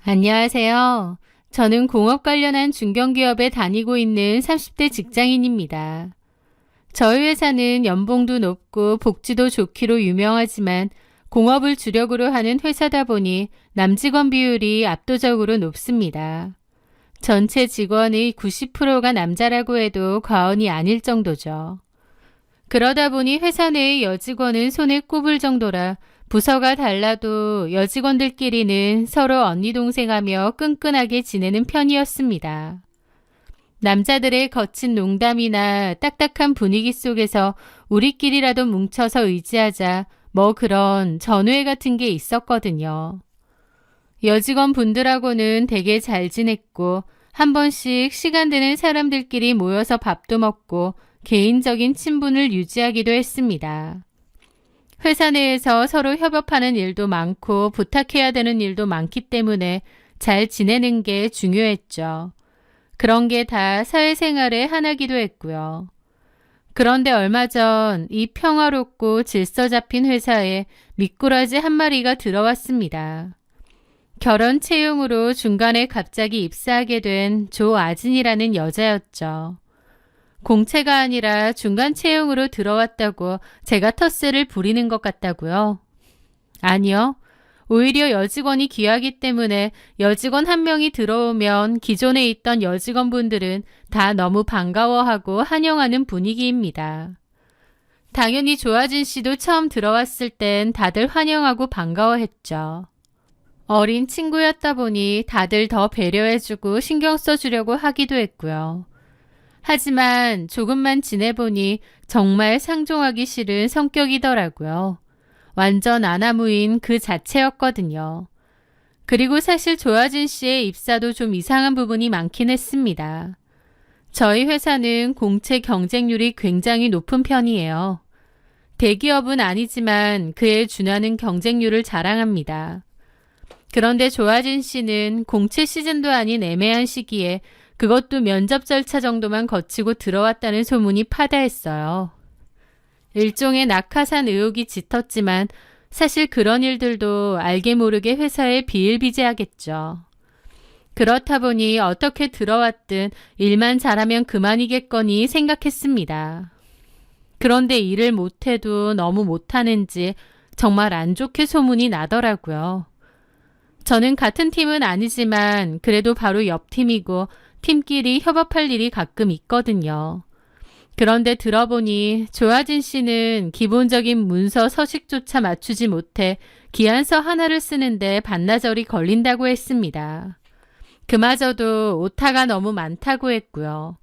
안녕하세요. 저는 공업 관련한 중견기업에 다니고 있는 30대 직장인입니다. 저희 회사는 연봉도 높고 복지도 좋기로 유명하지만 공업을 주력으로 하는 회사다 보니 남직원 비율이 압도적으로 높습니다. 전체 직원의 90%가 남자라고 해도 과언이 아닐 정도죠. 그러다 보니 회사 내의 여직원은 손에 꼽을 정도라 부서가 달라도 여직원들끼리는 서로 언니 동생하며 끈끈하게 지내는 편이었습니다. 남자들의 거친 농담이나 딱딱한 분위기 속에서 우리끼리라도 뭉쳐서 의지하자 뭐 그런 전우회 같은 게 있었거든요. 여직원 분들하고는 되게 잘 지냈고 한 번씩 시간 되는 사람들끼리 모여서 밥도 먹고 개인적인 친분을 유지하기도 했습니다. 회사 내에서 서로 협업하는 일도 많고 부탁해야 되는 일도 많기 때문에 잘 지내는 게 중요했죠. 그런 게 다 사회생활의 하나기도 했고요. 그런데 얼마 전 이 평화롭고 질서 잡힌 회사에 미꾸라지 한 마리가 들어왔습니다. 결혼 채용으로 중간에 갑자기 입사하게 된 조아진이라는 여자였죠. 공채가 아니라 중간 채용으로 들어왔다고 제가 텃세를 부리는 것 같다고요? 아니요. 오히려 여직원이 귀하기 때문에 여직원 한 명이 들어오면 기존에 있던 여직원분들은 다 너무 반가워하고 환영하는 분위기입니다. 당연히 조아진 씨도 처음 들어왔을 땐 다들 환영하고 반가워했죠. 어린 친구였다 보니 다들 더 배려해주고 신경 써주려고 하기도 했고요. 하지만 조금만 지내보니 정말 상종하기 싫은 성격이더라고요. 완전 아나무인 그 자체였거든요. 그리고 사실 조아진 씨의 입사도 좀 이상한 부분이 많긴 했습니다. 저희 회사는 공채 경쟁률이 굉장히 높은 편이에요. 대기업은 아니지만 그에 준하는 경쟁률을 자랑합니다. 그런데 조아진 씨는 공채 시즌도 아닌 애매한 시기에 그것도 면접 절차 정도만 거치고 들어왔다는 소문이 파다했어요. 일종의 낙하산 의혹이 짙었지만 사실 그런 일들도 알게 모르게 회사에 비일비재하겠죠. 그렇다 보니 어떻게 들어왔든 일만 잘하면 그만이겠거니 생각했습니다. 그런데 일을 못해도 너무 못하는지 정말 안 좋게 소문이 나더라고요. 저는 같은 팀은 아니지만 그래도 바로 옆 팀이고 팀끼리 협업할 일이 가끔 있거든요. 그런데 들어보니 조아진 씨는 기본적인 문서 서식조차 맞추지 못해 기한서 하나를 쓰는데 반나절이 걸린다고 했습니다. 그마저도 오타가 너무 많다고 했고요.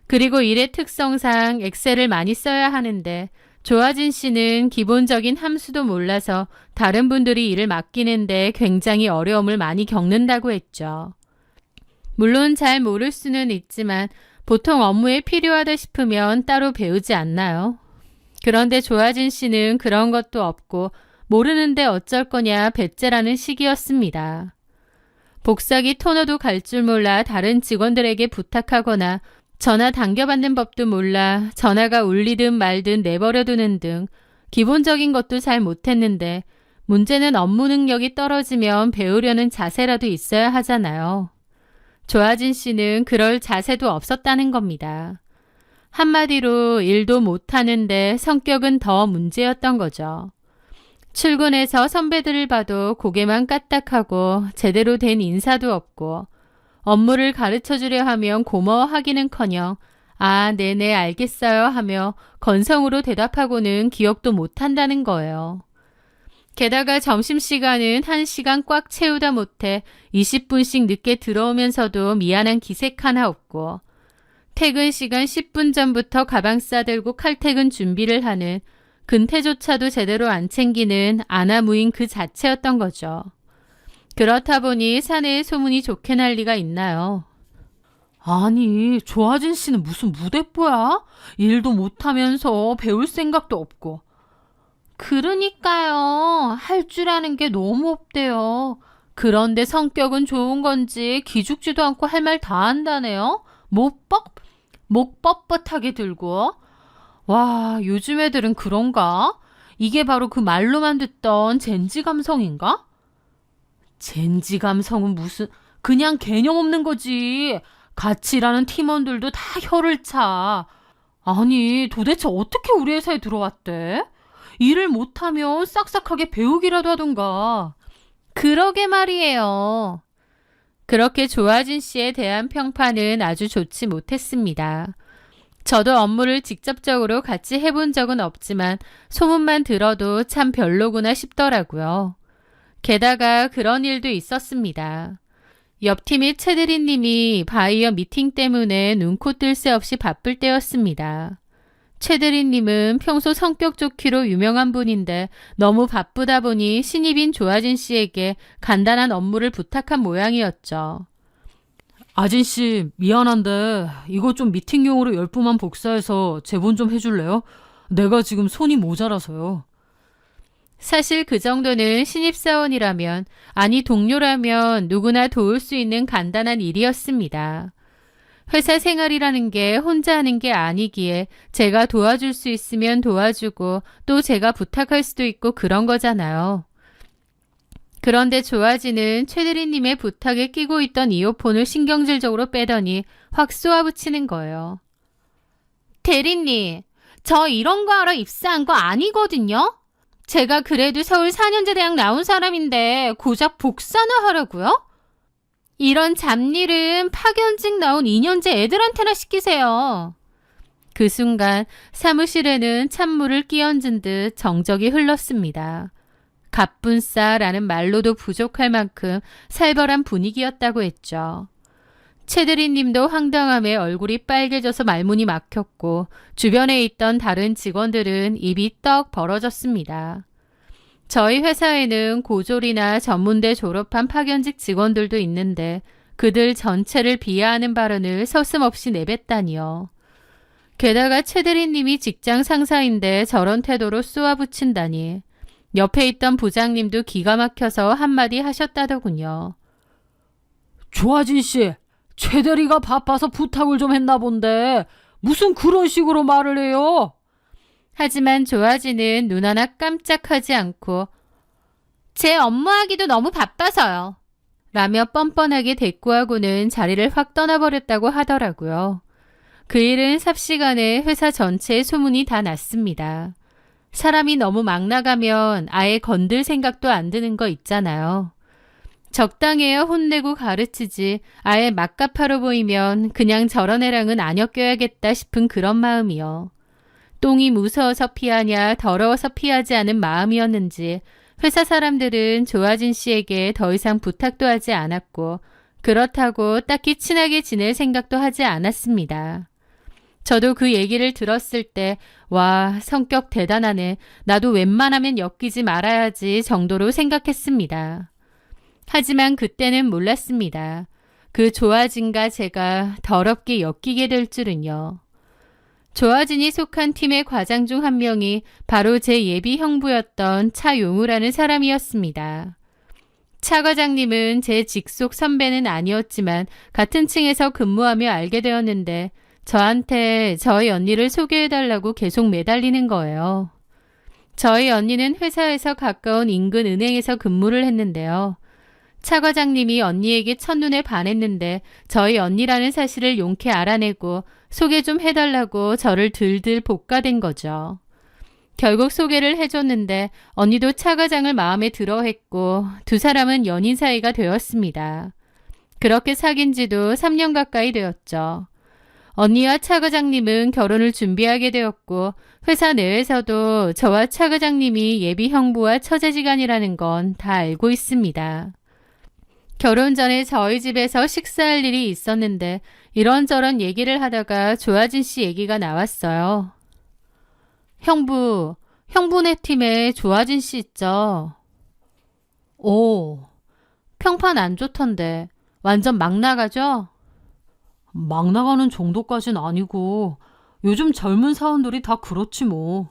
그리고 일의 특성상 엑셀을 많이 써야 하는데 조아진 씨는 기본적인 함수도 몰라서 다른 분들이 일을 맡기는데 굉장히 어려움을 많이 겪는다고 했죠. 물론 잘 모를 수는 있지만 보통 업무에 필요하다 싶으면 따로 배우지 않나요? 그런데 조아진 씨는 그런 것도 없고 모르는데 어쩔 거냐 배째라는 식이었습니다. 복사기 토너도 갈 줄 몰라 다른 직원들에게 부탁하거나 전화 당겨받는 법도 몰라 전화가 울리든 말든 내버려두는 등 기본적인 것도 잘 못했는데 문제는 업무 능력이 떨어지면 배우려는 자세라도 있어야 하잖아요. 조아진 씨는 그럴 자세도 없었다는 겁니다. 한마디로 일도 못하는데 성격은 더 문제였던 거죠. 출근해서 선배들을 봐도 고개만 까딱하고 제대로 된 인사도 없고 업무를 가르쳐주려 하면 고마워하기는커녕 아, 네네 알겠어요 하며 건성으로 대답하고는 기억도 못한다는 거예요. 게다가 점심시간은 1시간 꽉 채우다 못해 20분씩 늦게 들어오면서도 미안한 기색 하나 없고 퇴근 시간 10분 전부터 가방 싸들고 칼퇴근 준비를 하는 근태조차도 제대로 안 챙기는 아나무인 그 자체였던 거죠. 그렇다 보니 사내의 소문이 좋게 날 리가 있나요? 아니, 조아진 씨는 무슨 무대뽀야? 일도 못하면서 배울 생각도 없고. 그러니까요. 할 줄 아는 게 너무 없대요. 그런데 성격은 좋은 건지 기죽지도 않고 할 말 다 한다네요. 목 뻣뻣하게 들고. 와, 요즘 애들은 그런가? 이게 바로 그 말로만 듣던 젠지 감성인가? 젠지 감성은 무슨, 그냥 개념 없는 거지. 같이 일하는 팀원들도 다 혀를 차. 아니, 도대체 어떻게 우리 회사에 들어왔대? 일을 못하면 싹싹하게 배우기라도 하던가. 그러게 말이에요. 그렇게 조아진 씨에 대한 평판은 아주 좋지 못했습니다. 저도 업무를 직접적으로 같이 해본 적은 없지만 소문만 들어도 참 별로구나 싶더라고요. 게다가 그런 일도 있었습니다. 옆 팀의 최대리 님이 바이어 미팅 때문에 눈코 뜰 새 없이 바쁠 때였습니다. 최대리 님은 평소 성격 좋기로 유명한 분인데 너무 바쁘다 보니 신입인 조아진 씨에게 간단한 업무를 부탁한 모양이었죠. 아진 씨, 미안한데 이거 좀 미팅용으로 10분만 복사해서 제본 좀 해줄래요? 내가 지금 손이 모자라서요. 사실 그 정도는 신입사원이라면, 아니 동료라면 누구나 도울 수 있는 간단한 일이었습니다. 회사 생활이라는 게 혼자 하는 게 아니기에 제가 도와줄 수 있으면 도와주고 또 제가 부탁할 수도 있고 그런 거잖아요. 그런데 조아지는 최대리님의 부탁에 끼고 있던 이어폰을 신경질적으로 빼더니 확 쏘아붙이는 거예요. 대리님, 저 이런 거 하러 입사한 거 아니거든요? 제가 그래도 서울 4년제 대학 나온 사람인데 고작 복사나 하라고요? 이런 잡일은 파견직 나온 2년제 애들한테나 시키세요. 그 순간 사무실에는 찬물을 끼얹은 듯 정적이 흘렀습니다. 갑분싸라는 말로도 부족할 만큼 살벌한 분위기였다고 했죠. 최대리님도 황당함에 얼굴이 빨개져서 말문이 막혔고 주변에 있던 다른 직원들은 입이 떡 벌어졌습니다. 저희 회사에는 고졸이나 전문대 졸업한 파견직 직원들도 있는데 그들 전체를 비하하는 발언을 서슴없이 내뱉다니요. 게다가 최대리님이 직장 상사인데 저런 태도로 쏘아붙인다니. 옆에 있던 부장님도 기가 막혀서 한마디 하셨다더군요. 조아진 씨, 최대리가 바빠서 부탁을 좀 했나 본데 무슨 그런 식으로 말을 해요? 하지만 조아지는 눈 하나 깜짝하지 않고 제 업무하기도 너무 바빠서요. 라며 뻔뻔하게 대꾸하고는 자리를 확 떠나버렸다고 하더라고요. 그 일은 삽시간에 회사 전체에 소문이 다 났습니다. 사람이 너무 막 나가면 아예 건들 생각도 안 드는 거 있잖아요. 적당해야 혼내고 가르치지 아예 막가파로 보이면 그냥 저런 애랑은 안 엮여야겠다 싶은 그런 마음이요. 똥이 무서워서 피하냐 더러워서 피하지 않은 마음이었는지 회사 사람들은 조아진 씨에게 더 이상 부탁도 하지 않았고 그렇다고 딱히 친하게 지낼 생각도 하지 않았습니다. 저도 그 얘기를 들었을 때 와, 성격 대단하네. 나도 웬만하면 엮이지 말아야지 정도로 생각했습니다. 하지만 그때는 몰랐습니다. 그 조아진과 제가 더럽게 엮이게 될 줄은요. 조아진이 속한 팀의 과장 중 한 명이 바로 제 예비 형부였던 차용우라는 사람이었습니다. 차 과장님은 제 직속 선배는 아니었지만 같은 층에서 근무하며 알게 되었는데 저한테 저희 언니를 소개해달라고 계속 매달리는 거예요. 저희 언니는 회사에서 가까운 인근 은행에서 근무를 했는데요. 차 과장님이 언니에게 첫눈에 반했는데 저희 언니라는 사실을 용케 알아내고 소개 좀 해달라고 저를 들들 볶아댄 거죠. 결국 소개를 해줬는데 언니도 차 과장을 마음에 들어 했고 두 사람은 연인 사이가 되었습니다. 그렇게 사귄 지도 3년 가까이 되었죠. 언니와 차 과장님은 결혼을 준비하게 되었고 회사 내에서도 저와 차 과장님이 예비 형부와 처제지간이라는 건 다 알고 있습니다. 결혼 전에 저희 집에서 식사할 일이 있었는데 이런저런 얘기를 하다가 조아진 씨 얘기가 나왔어요. 형부네 팀에 조아진 씨 있죠? 오, 평판 안 좋던데 완전 막 나가죠? 막 나가는 정도까진 아니고 요즘 젊은 사원들이 다 그렇지 뭐.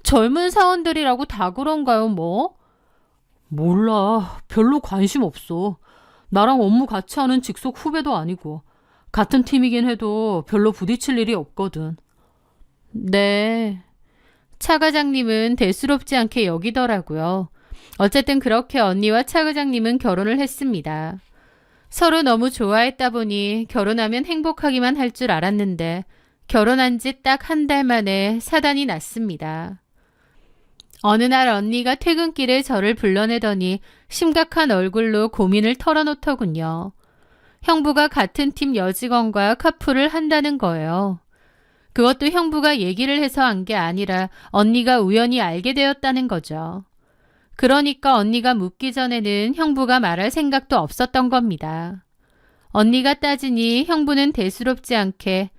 젊은 사원들이라고 다 그런가요 뭐? 몰라. 별로 관심 없어. 나랑 업무 같이 하는 직속 후배도 아니고 같은 팀이긴 해도 별로 부딪힐 일이 없거든. 네. 차 과장님은 대수롭지 않게 여기더라고요. 어쨌든 그렇게 언니와 차 과장님은 결혼을 했습니다. 서로 너무 좋아했다 보니 결혼하면 행복하기만 할 줄 알았는데 결혼한 지 딱 한 달 만에 사단이 났습니다. 어느 날 언니가 퇴근길에 저를 불러내더니 심각한 얼굴로 고민을 털어놓더군요. 형부가 같은 팀 여직원과 카풀을 한다는 거예요. 그것도 형부가 얘기를 해서 한 게 아니라 언니가 우연히 알게 되었다는 거죠. 그러니까 언니가 묻기 전에는 형부가 말할 생각도 없었던 겁니다. 언니가 따지니 형부는 대수롭지 않게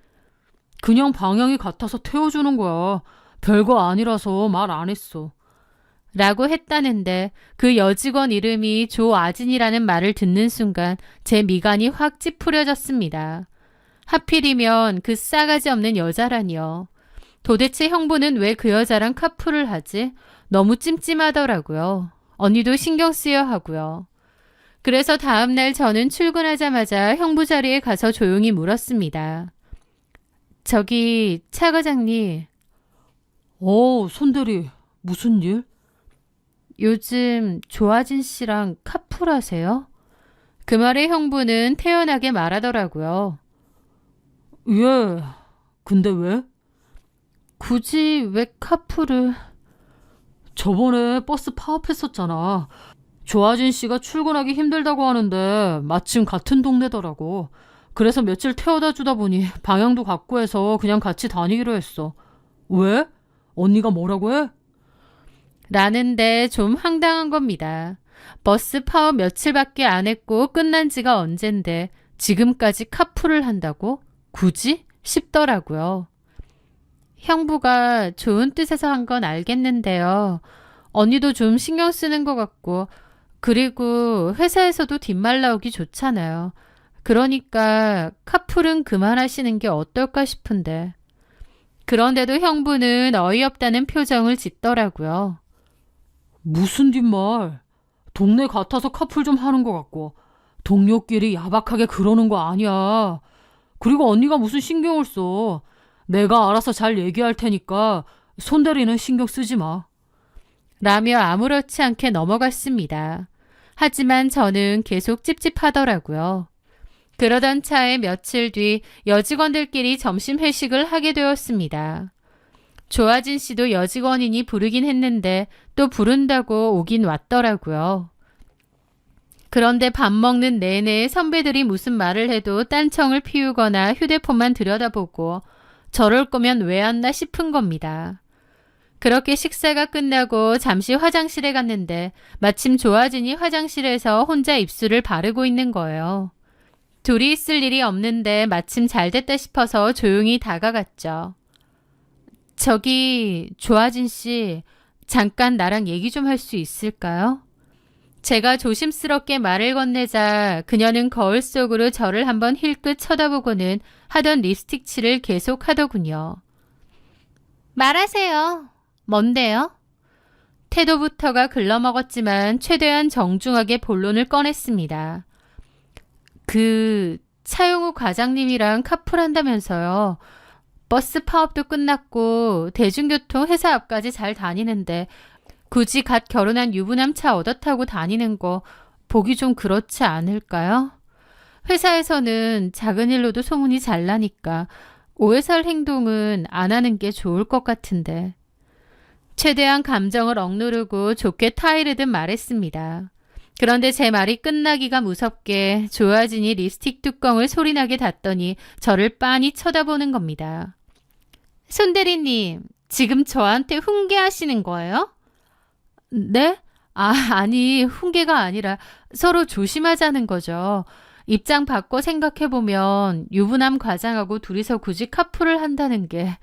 그냥 방향이 같아서 태워주는 거야. 별거 아니라서 말 안 했어. 라고 했다는데 그 여직원 이름이 조아진이라는 말을 듣는 순간 제 미간이 확 찌푸려졌습니다. 하필이면 그 싸가지 없는 여자라니요. 도대체 형부는 왜 그 여자랑 카풀을 하지? 너무 찜찜하더라고요. 언니도 신경 쓰여 하고요. 그래서 다음날 저는 출근하자마자 형부 자리에 가서 조용히 물었습니다. 저기 차 과장님. 손대리. 무슨 일? 요즘 조아진 씨랑 카풀하세요? 그 말에 형부는 태연하게 말하더라고요. 예. 근데 왜? 굳이 왜 카풀을... 저번에 버스 파업했었잖아. 조아진 씨가 출근하기 힘들다고 하는데 마침 같은 동네더라고. 그래서 며칠 태워다 주다 보니 방향도 같고 해서 그냥 같이 다니기로 했어. 왜? 언니가 뭐라고 해? 라는데 좀 황당한 겁니다. 버스 파업 며칠밖에 안 했고 끝난 지가 언젠데 지금까지 카풀을 한다고? 굳이? 싶더라고요. 형부가 좋은 뜻에서 한 건 알겠는데요. 언니도 좀 신경 쓰는 것 같고 그리고 회사에서도 뒷말 나오기 좋잖아요. 그러니까 카풀은 그만하시는 게 어떨까 싶은데. 그런데도 형부는 어이없다는 표정을 짓더라고요. 무슨 뒷말? 동네 같아서 카풀 좀 하는 것 같고 동료끼리 야박하게 그러는 거 아니야. 그리고 언니가 무슨 신경을 써. 내가 알아서 잘 얘기할 테니까 손대리는 신경 쓰지 마. 라며 아무렇지 않게 넘어갔습니다. 하지만 저는 계속 찝찝하더라고요. 그러던 차에 며칠 뒤 여직원들끼리 점심 회식을 하게 되었습니다. 조아진 씨도 여직원이니 부르긴 했는데 또 부른다고 오긴 왔더라고요. 그런데 밥 먹는 내내 선배들이 무슨 말을 해도 딴청을 피우거나 휴대폰만 들여다보고 저럴 거면 왜 왔나 싶은 겁니다. 그렇게 식사가 끝나고 잠시 화장실에 갔는데 마침 조아진이 화장실에서 혼자 입술을 바르고 있는 거예요. 둘이 있을 일이 없는데 마침 잘 됐다 싶어서 조용히 다가갔죠. 저기 조아진 씨, 잠깐 나랑 얘기 좀 할 수 있을까요? 제가 조심스럽게 말을 건네자 그녀는 거울 속으로 저를 한번 힐끗 쳐다보고는 하던 립스틱 칠을 계속 하더군요. 말하세요. 뭔데요? 태도부터가 글러먹었지만 최대한 정중하게 본론을 꺼냈습니다. 차용우 과장님이랑 카풀한다면서요. 버스 파업도 끝났고 대중교통 회사 앞까지 잘 다니는데 굳이 갓 결혼한 유부남 차 얻어 타고 다니는 거 보기 좀 그렇지 않을까요? 회사에서는 작은 일로도 소문이 잘 나니까 오해 살 행동은 안 하는 게 좋을 것 같은데. 최대한 감정을 억누르고 좋게 타이르듯 말했습니다. 그런데 제 말이 끝나기가 무섭게 조아진이 립스틱 뚜껑을 소리나게 닫더니 저를 빤히 쳐다보는 겁니다. 손대리님, 지금 저한테 훈계하시는 거예요? 네? 아니, 훈계가 아니라 서로 조심하자는 거죠. 입장 바꿔 생각해보면 유부남 과장하고 둘이서 굳이 카풀을 한다는 게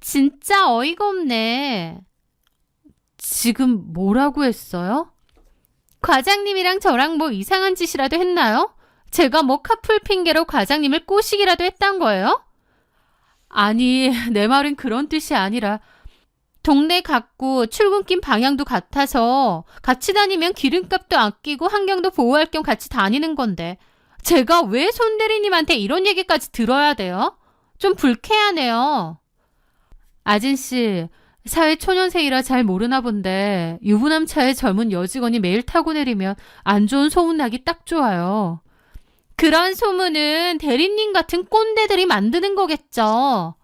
진짜 어이가 없네. 지금 뭐라고 했어요? 과장님이랑 저랑 뭐 이상한 짓이라도 했나요? 제가 뭐 카풀 핑계로 과장님을 꼬시기라도 했단 거예요? 아니, 내 말은 그런 뜻이 아니라 동네 같고 출근길 방향도 같아서 같이 다니면 기름값도 아끼고 환경도 보호할 겸 같이 다니는 건데 제가 왜 손대리님한테 이런 얘기까지 들어야 돼요? 좀 불쾌하네요. 아진씨, 사회 초년생이라 잘 모르나 본데 유부남 차에 젊은 여직원이 매일 타고 내리면 안 좋은 소문나기 딱 좋아요. 그런 소문은 대리님 같은 꼰대들이 만드는 거겠죠.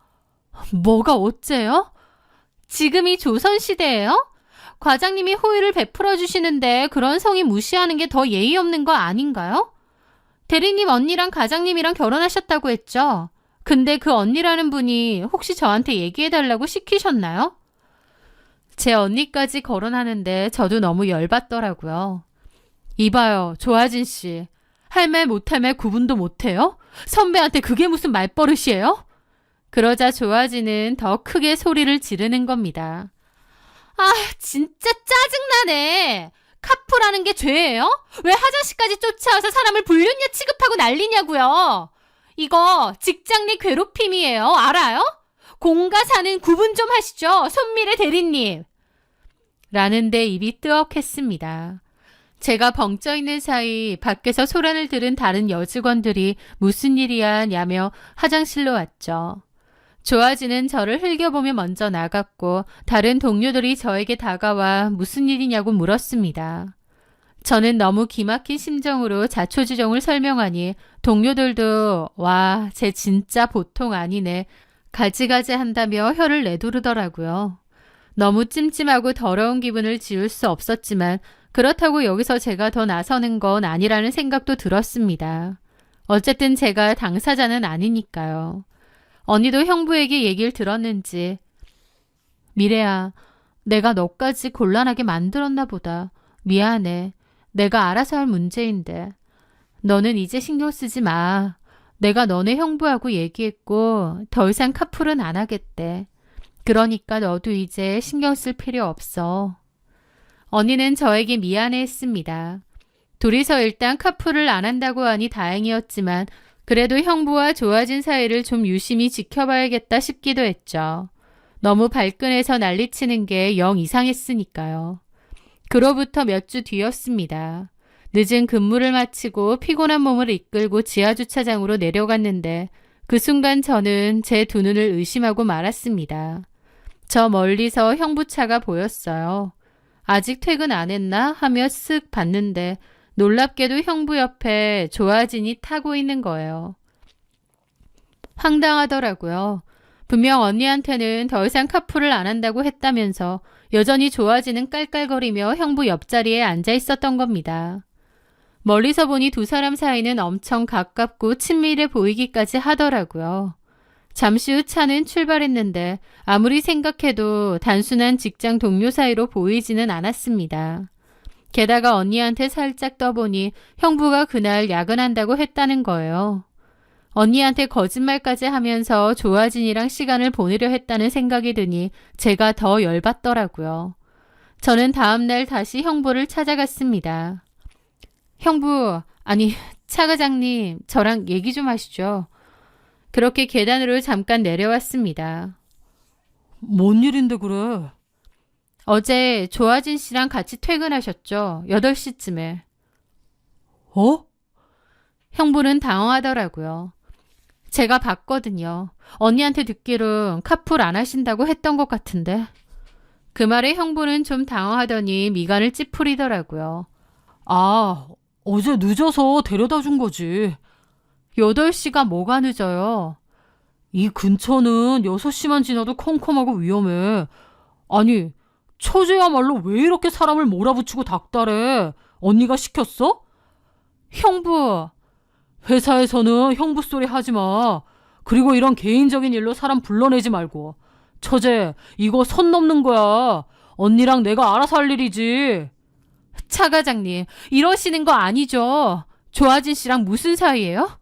뭐가 어째요? 지금이 조선시대예요? 과장님이 호의를 베풀어 주시는데 그런 성의 무시하는 게 더 예의 없는 거 아닌가요? 대리님 언니랑 과장님이랑 결혼하셨다고 했죠? 근데 그 언니라는 분이 혹시 저한테 얘기해달라고 시키셨나요? 제 언니까지 거론하는데 저도 너무 열받더라고요. 이봐요, 조아진 씨. 할 말 못할 말 구분도 못해요? 선배한테 그게 무슨 말버릇이에요? 그러자 조아진은 더 크게 소리를 지르는 겁니다. 아, 진짜 짜증나네. 카푸라는 게 죄예요? 왜 화장실까지 쫓아와서 사람을 불륜녀 취급하고 난리냐고요? 이거 직장 내 괴롭힘이에요. 알아요? 공과 사는 구분 좀 하시죠. 손미래 대리님. 라는데 입이 뜨억했습니다. 제가 벙쪄 있는 사이 밖에서 소란을 들은 다른 여직원들이 무슨 일이야 냐며 화장실로 왔죠. 조아진은 저를 흘겨보며 먼저 나갔고 다른 동료들이 저에게 다가와 무슨 일이냐고 물었습니다. 저는 너무 기막힌 심정으로 자초지종을 설명하니 동료들도 와, 쟤 진짜 보통 아니네. 가지가지 한다며 혀를 내두르더라고요. 너무 찜찜하고 더러운 기분을 지울 수 없었지만 그렇다고 여기서 제가 더 나서는 건 아니라는 생각도 들었습니다. 어쨌든 제가 당사자는 아니니까요. 언니도 형부에게 얘기를 들었는지 미래야, 내가 너까지 곤란하게 만들었나 보다. 미안해. 내가 알아서 할 문제인데. 너는 이제 신경 쓰지 마. 내가 너네 형부하고 얘기했고 더 이상 카풀은 안 하겠대. 그러니까 너도 이제 신경 쓸 필요 없어. 언니는 저에게 미안해했습니다. 둘이서 일단 카풀을 안 한다고 하니 다행이었지만 그래도 형부와 조아진 사이를 좀 유심히 지켜봐야겠다 싶기도 했죠. 너무 발끈해서 난리치는 게 영 이상했으니까요. 그로부터 몇 주 뒤였습니다. 늦은 근무를 마치고 피곤한 몸을 이끌고 지하주차장으로 내려갔는데 그 순간 저는 제 두 눈을 의심하고 말았습니다. 저 멀리서 형부차가 보였어요. 아직 퇴근 안 했나 하며 쓱 봤는데 놀랍게도 형부 옆에 조아진이 타고 있는 거예요. 황당하더라고요. 분명 언니한테는 더 이상 카풀을 안 한다고 했다면서 여전히 조아진은 깔깔거리며 형부 옆자리에 앉아 있었던 겁니다. 멀리서 보니 두 사람 사이는 엄청 가깝고 친밀해 보이기까지 하더라고요. 잠시 후 차는 출발했는데 아무리 생각해도 단순한 직장 동료 사이로 보이지는 않았습니다. 게다가 언니한테 살짝 떠보니 형부가 그날 야근한다고 했다는 거예요. 언니한테 거짓말까지 하면서 조아진이랑 시간을 보내려 했다는 생각이 드니 제가 더 열받더라고요. 저는 다음날 다시 형부를 찾아갔습니다. 형부, 아니 차 과장님, 저랑 얘기 좀 하시죠. 그렇게 계단으로 잠깐 내려왔습니다. 뭔 일인데 그래? 어제 조아진 씨랑 같이 퇴근하셨죠? 8시쯤에. 어? 형부는 당황하더라고요. 제가 봤거든요. 언니한테 듣기론 카풀 안 하신다고 했던 것 같은데. 그 말에 형부는 좀 당황하더니 미간을 찌푸리더라고요. 아, 어제 늦어서 데려다 준 거지. 8시가 뭐가 늦어요? 이 근처는 6시만 지나도 컴컴하고 위험해. 아니, 처제야말로 왜 이렇게 사람을 몰아붙이고 닥달해? 언니가 시켰어? 형부, 회사에서는 형부 소리 하지 마. 그리고 이런 개인적인 일로 사람 불러내지 말고. 처제, 이거 선 넘는 거야. 언니랑 내가 알아서 할 일이지. 차 과장님, 이러시는 거 아니죠? 조아진 씨랑 무슨 사이예요?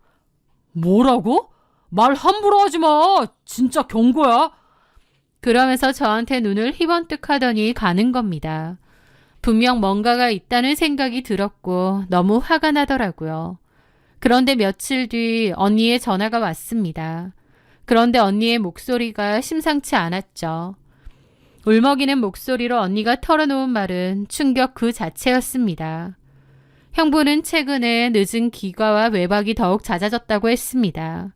뭐라고? 말 함부로 하지 마. 진짜 경고야. 그러면서 저한테 눈을 희번뜩 하더니 가는 겁니다. 분명 뭔가가 있다는 생각이 들었고 너무 화가 나더라고요. 그런데 며칠 뒤 언니의 전화가 왔습니다. 그런데 언니의 목소리가 심상치 않았죠. 울먹이는 목소리로 언니가 털어놓은 말은 충격 그 자체였습니다. 형부는 최근에 늦은 기가와 외박이 더욱 잦아졌다고 했습니다.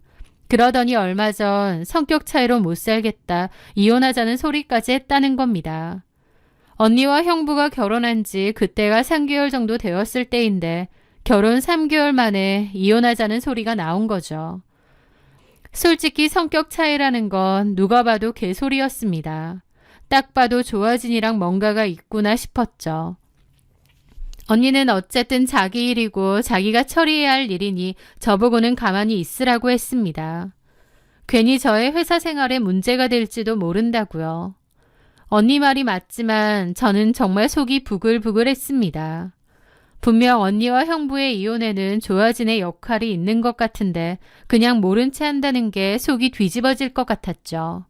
그러더니 얼마 전 성격 차이로 못 살겠다, 이혼하자는 소리까지 했다는 겁니다. 언니와 형부가 결혼한 지 그때가 3개월 정도 되었을 때인데 결혼 3개월 만에 이혼하자는 소리가 나온 거죠. 솔직히 성격 차이라는 건 누가 봐도 개소리였습니다. 딱 봐도 조아진이랑 뭔가가 있구나 싶었죠. 언니는 어쨌든 자기 일이고 자기가 처리해야 할 일이니 저보고는 가만히 있으라고 했습니다. 괜히 저의 회사 생활에 문제가 될지도 모른다고요. 언니 말이 맞지만 저는 정말 속이 부글부글했습니다. 분명 언니와 형부의 이혼에는 조아진의 역할이 있는 것 같은데 그냥 모른 채 한다는 게 속이 뒤집어질 것 같았죠.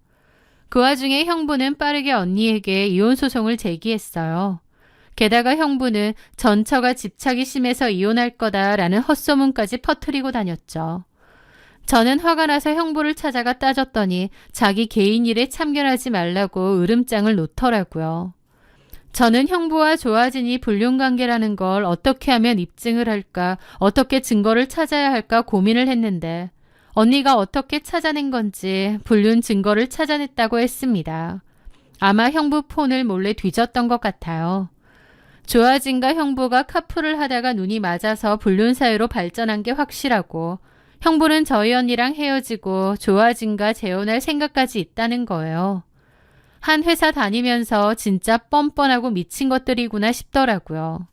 그 와중에 형부는 빠르게 언니에게 이혼 소송을 제기했어요. 게다가 형부는 전처가 집착이 심해서 이혼할 거다라는 헛소문까지 퍼뜨리고 다녔죠. 저는 화가 나서 형부를 찾아가 따졌더니 자기 개인 일에 참견하지 말라고 으름장을 놓더라고요. 저는 형부와 조아진이 불륜관계라는 걸 어떻게 하면 입증을 할까, 어떻게 증거를 찾아야 할까 고민을 했는데 언니가 어떻게 찾아낸 건지 불륜 증거를 찾아냈다고 했습니다. 아마 형부 폰을 몰래 뒤졌던 것 같아요. 조아진과 형부가 카풀을 하다가 눈이 맞아서 불륜 사이로 발전한 게 확실하고 형부는 저희 언니랑 헤어지고 조아진과 재혼할 생각까지 있다는 거예요. 한 회사 다니면서 진짜 뻔뻔하고 미친 것들이구나 싶더라고요.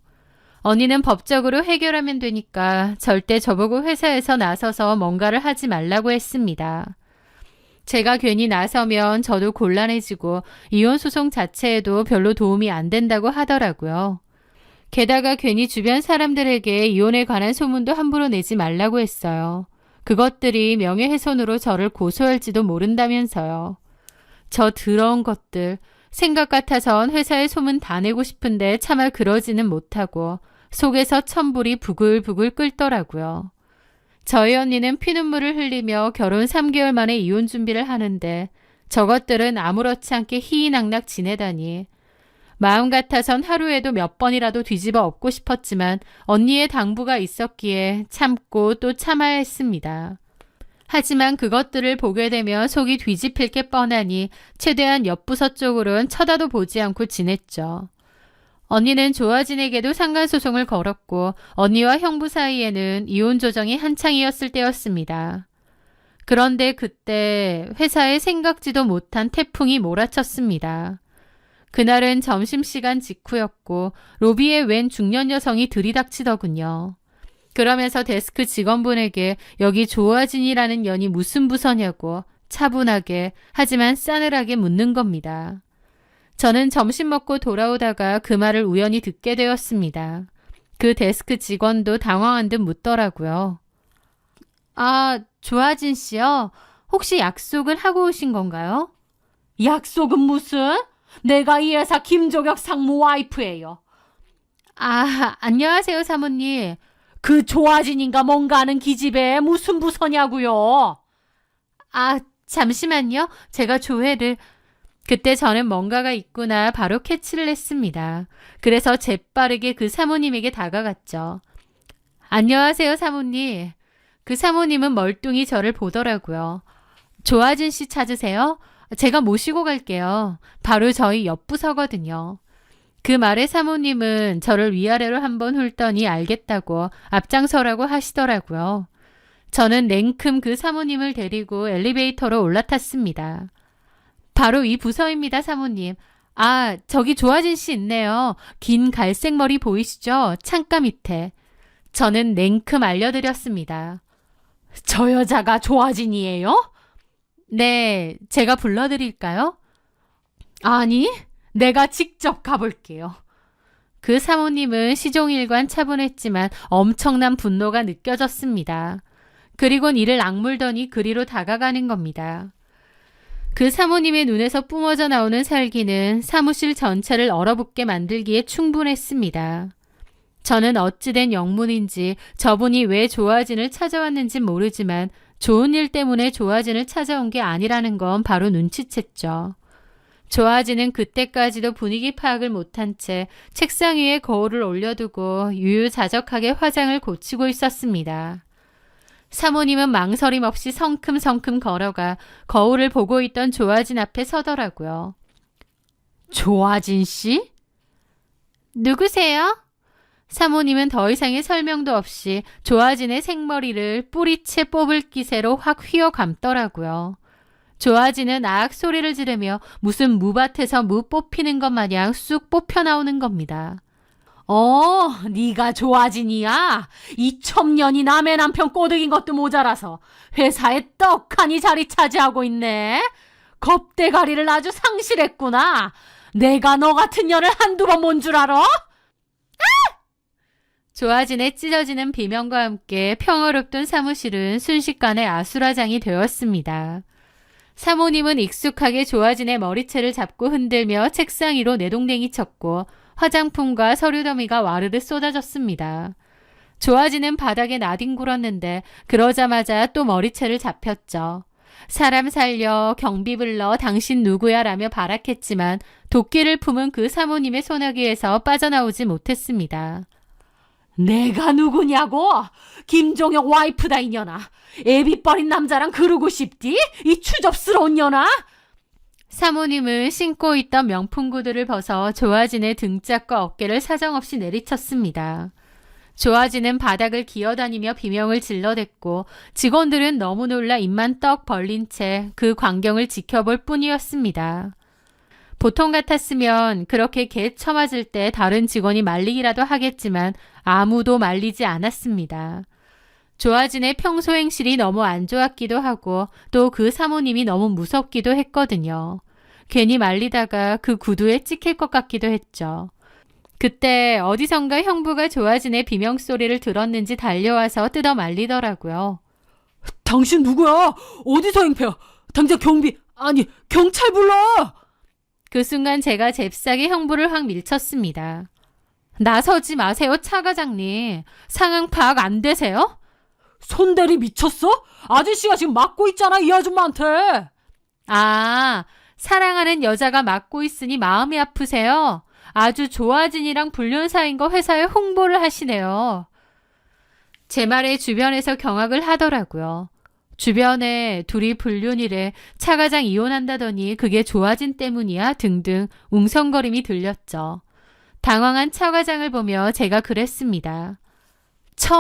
언니는 법적으로 해결하면 되니까 절대 저보고 회사에서 나서서 뭔가를 하지 말라고 했습니다. 제가 괜히 나서면 저도 곤란해지고 이혼 소송 자체에도 별로 도움이 안 된다고 하더라고요. 게다가 괜히 주변 사람들에게 이혼에 관한 소문도 함부로 내지 말라고 했어요. 그것들이 명예훼손으로 저를 고소할지도 모른다면서요. 저 더러운 것들, 생각 같아선 회사에 소문 다 내고 싶은데 차마 그러지는 못하고 속에서 천불이 부글부글 끓더라고요. 저희 언니는 피눈물을 흘리며 결혼 3개월 만에 이혼 준비를 하는데 저것들은 아무렇지 않게 희희낙낙 지내다니. 마음 같아선 하루에도 몇 번이라도 뒤집어 엎고 싶었지만 언니의 당부가 있었기에 참고 또 참아야 했습니다. 하지만 그것들을 보게 되면 속이 뒤집힐 게 뻔하니 최대한 옆부서 쪽으로는 쳐다도 보지 않고 지냈죠. 언니는 조아진에게도 상간소송을 걸었고 언니와 형부 사이에는 이혼 조정이 한창이었을 때였습니다. 그런데 그때 회사에 생각지도 못한 태풍이 몰아쳤습니다. 그날은 점심시간 직후였고 로비에 웬 중년 여성이 들이닥치더군요. 그러면서 데스크 직원분에게 여기 조아진이라는 년이 무슨 부서냐고 차분하게 하지만 싸늘하게 묻는 겁니다. 저는 점심 먹고 돌아오다가 그 말을 우연히 듣게 되었습니다. 그 데스크 직원도 당황한 듯 묻더라고요. 아, 조아진 씨요? 혹시 약속을 하고 오신 건가요? 약속은 무슨? 내가 이 회사 김조격 상무 와이프예요. 아, 안녕하세요 사모님. 그 조아진인가 뭔가 하는 기집애 무슨 부서냐고요? 아, 잠시만요. 제가 조회를... 그때 저는 뭔가가 있구나 바로 캐치를 했습니다. 그래서 재빠르게 그 사모님에게 다가갔죠. 안녕하세요 사모님. 그 사모님은 멀뚱히 저를 보더라고요. 조아진 씨 찾으세요? 제가 모시고 갈게요. 바로 저희 옆부서거든요. 그 말에 사모님은 저를 위아래로 한번 훑더니 알겠다고 앞장서라고 하시더라고요. 저는 냉큼 그 사모님을 데리고 엘리베이터로 올라탔습니다. 바로 이 부서입니다, 사모님. 아, 저기 조아진 씨 있네요. 긴 갈색 머리 보이시죠? 창가 밑에. 저는 냉큼 알려드렸습니다. 저 여자가 조아진이에요? 네, 제가 불러드릴까요? 아니, 내가 직접 가볼게요. 그 사모님은 시종일관 차분했지만 엄청난 분노가 느껴졌습니다. 그리곤 이를 악물더니 그리로 다가가는 겁니다. 그 사모님의 눈에서 뿜어져 나오는 살기는 사무실 전체를 얼어붙게 만들기에 충분했습니다. 저는 어찌된 영문인지 저분이 왜 조아진을 찾아왔는지 모르지만 좋은 일 때문에 조아진을 찾아온 게 아니라는 건 바로 눈치챘죠. 조아진은 그때까지도 분위기 파악을 못한 채 책상 위에 거울을 올려두고 유유자적하게 화장을 고치고 있었습니다. 사모님은 망설임 없이 성큼성큼 걸어가 거울을 보고 있던 조아진 앞에 서더라고요. 조아진 씨? 누구세요? 사모님은 더 이상의 설명도 없이 조아진의 생머리를 뿌리채 뽑을 기세로 확 휘어 감더라고요. 조아진은 아악 소리를 지르며 무슨 무밭에서 무 뽑히는 것 마냥 쑥 뽑혀 나오는 겁니다. 네가 조아진이야? 이 첩년이 남의 남편 꼬드긴 것도 모자라서 회사에 떡하니 자리 차지하고 있네. 겁대가리를 아주 상실했구나. 내가 너 같은 년을 한두 번 본 줄 알아? 조아진의 찢어지는 비명과 함께 평화롭던 사무실은 순식간에 아수라장이 되었습니다. 사모님은 익숙하게 조아진의 머리채를 잡고 흔들며 책상 위로 내동댕이 쳤고 화장품과 서류 더미가 와르르 쏟아졌습니다. 조아진은 바닥에 나뒹굴었는데 그러자마자 또 머리채를 잡혔죠. 사람 살려 경비 불러 당신 누구야 라며 발악했지만 도끼를 품은 그 사모님의 소나기에서 빠져나오지 못했습니다. 내가 누구냐고? 김종혁 와이프다 이년아. 애비버린 남자랑 그러고 싶디? 이 추접스러운 년아? 사모님은 신고 있던 명품 구두를 벗어 조아진의 등짝과 어깨를 사정없이 내리쳤습니다. 조아진은 바닥을 기어다니며 비명을 질러댔고 직원들은 너무 놀라 입만 떡 벌린 채 그 광경을 지켜볼 뿐이었습니다. 보통 같았으면 그렇게 개 쳐맞을 때 다른 직원이 말리기라도 하겠지만 아무도 말리지 않았습니다. 조아진의 평소 행실이 너무 안 좋았기도 하고 또 그 사모님이 너무 무섭기도 했거든요. 괜히 말리다가 그 구두에 찍힐 것 같기도 했죠. 그때 어디선가 형부가 조아진의 비명소리를 들었는지 달려와서 뜯어 말리더라고요. 당신 누구야? 어디서 행패야? 당장 경찰 불러! 그 순간 제가 잽싸게 형부를 확 밀쳤습니다. 나서지 마세요, 차 과장님. 상황 파악 안 되세요? 손대리 미쳤어? 아저씨가 지금 맞고 있잖아, 이 아줌마한테. 아, 사랑하는 여자가 맞고 있으니 마음이 아프세요? 아주 조아진이랑 불륜사인 거 회사에 홍보를 하시네요. 제 말에 주변에서 경악을 하더라고요. 주변에 둘이 불륜이래, 차 과장 이혼한다더니 그게 조아진 때문이야 등등 웅성거림이 들렸죠. 당황한 차 과장을 보며 제가 그랬습니다.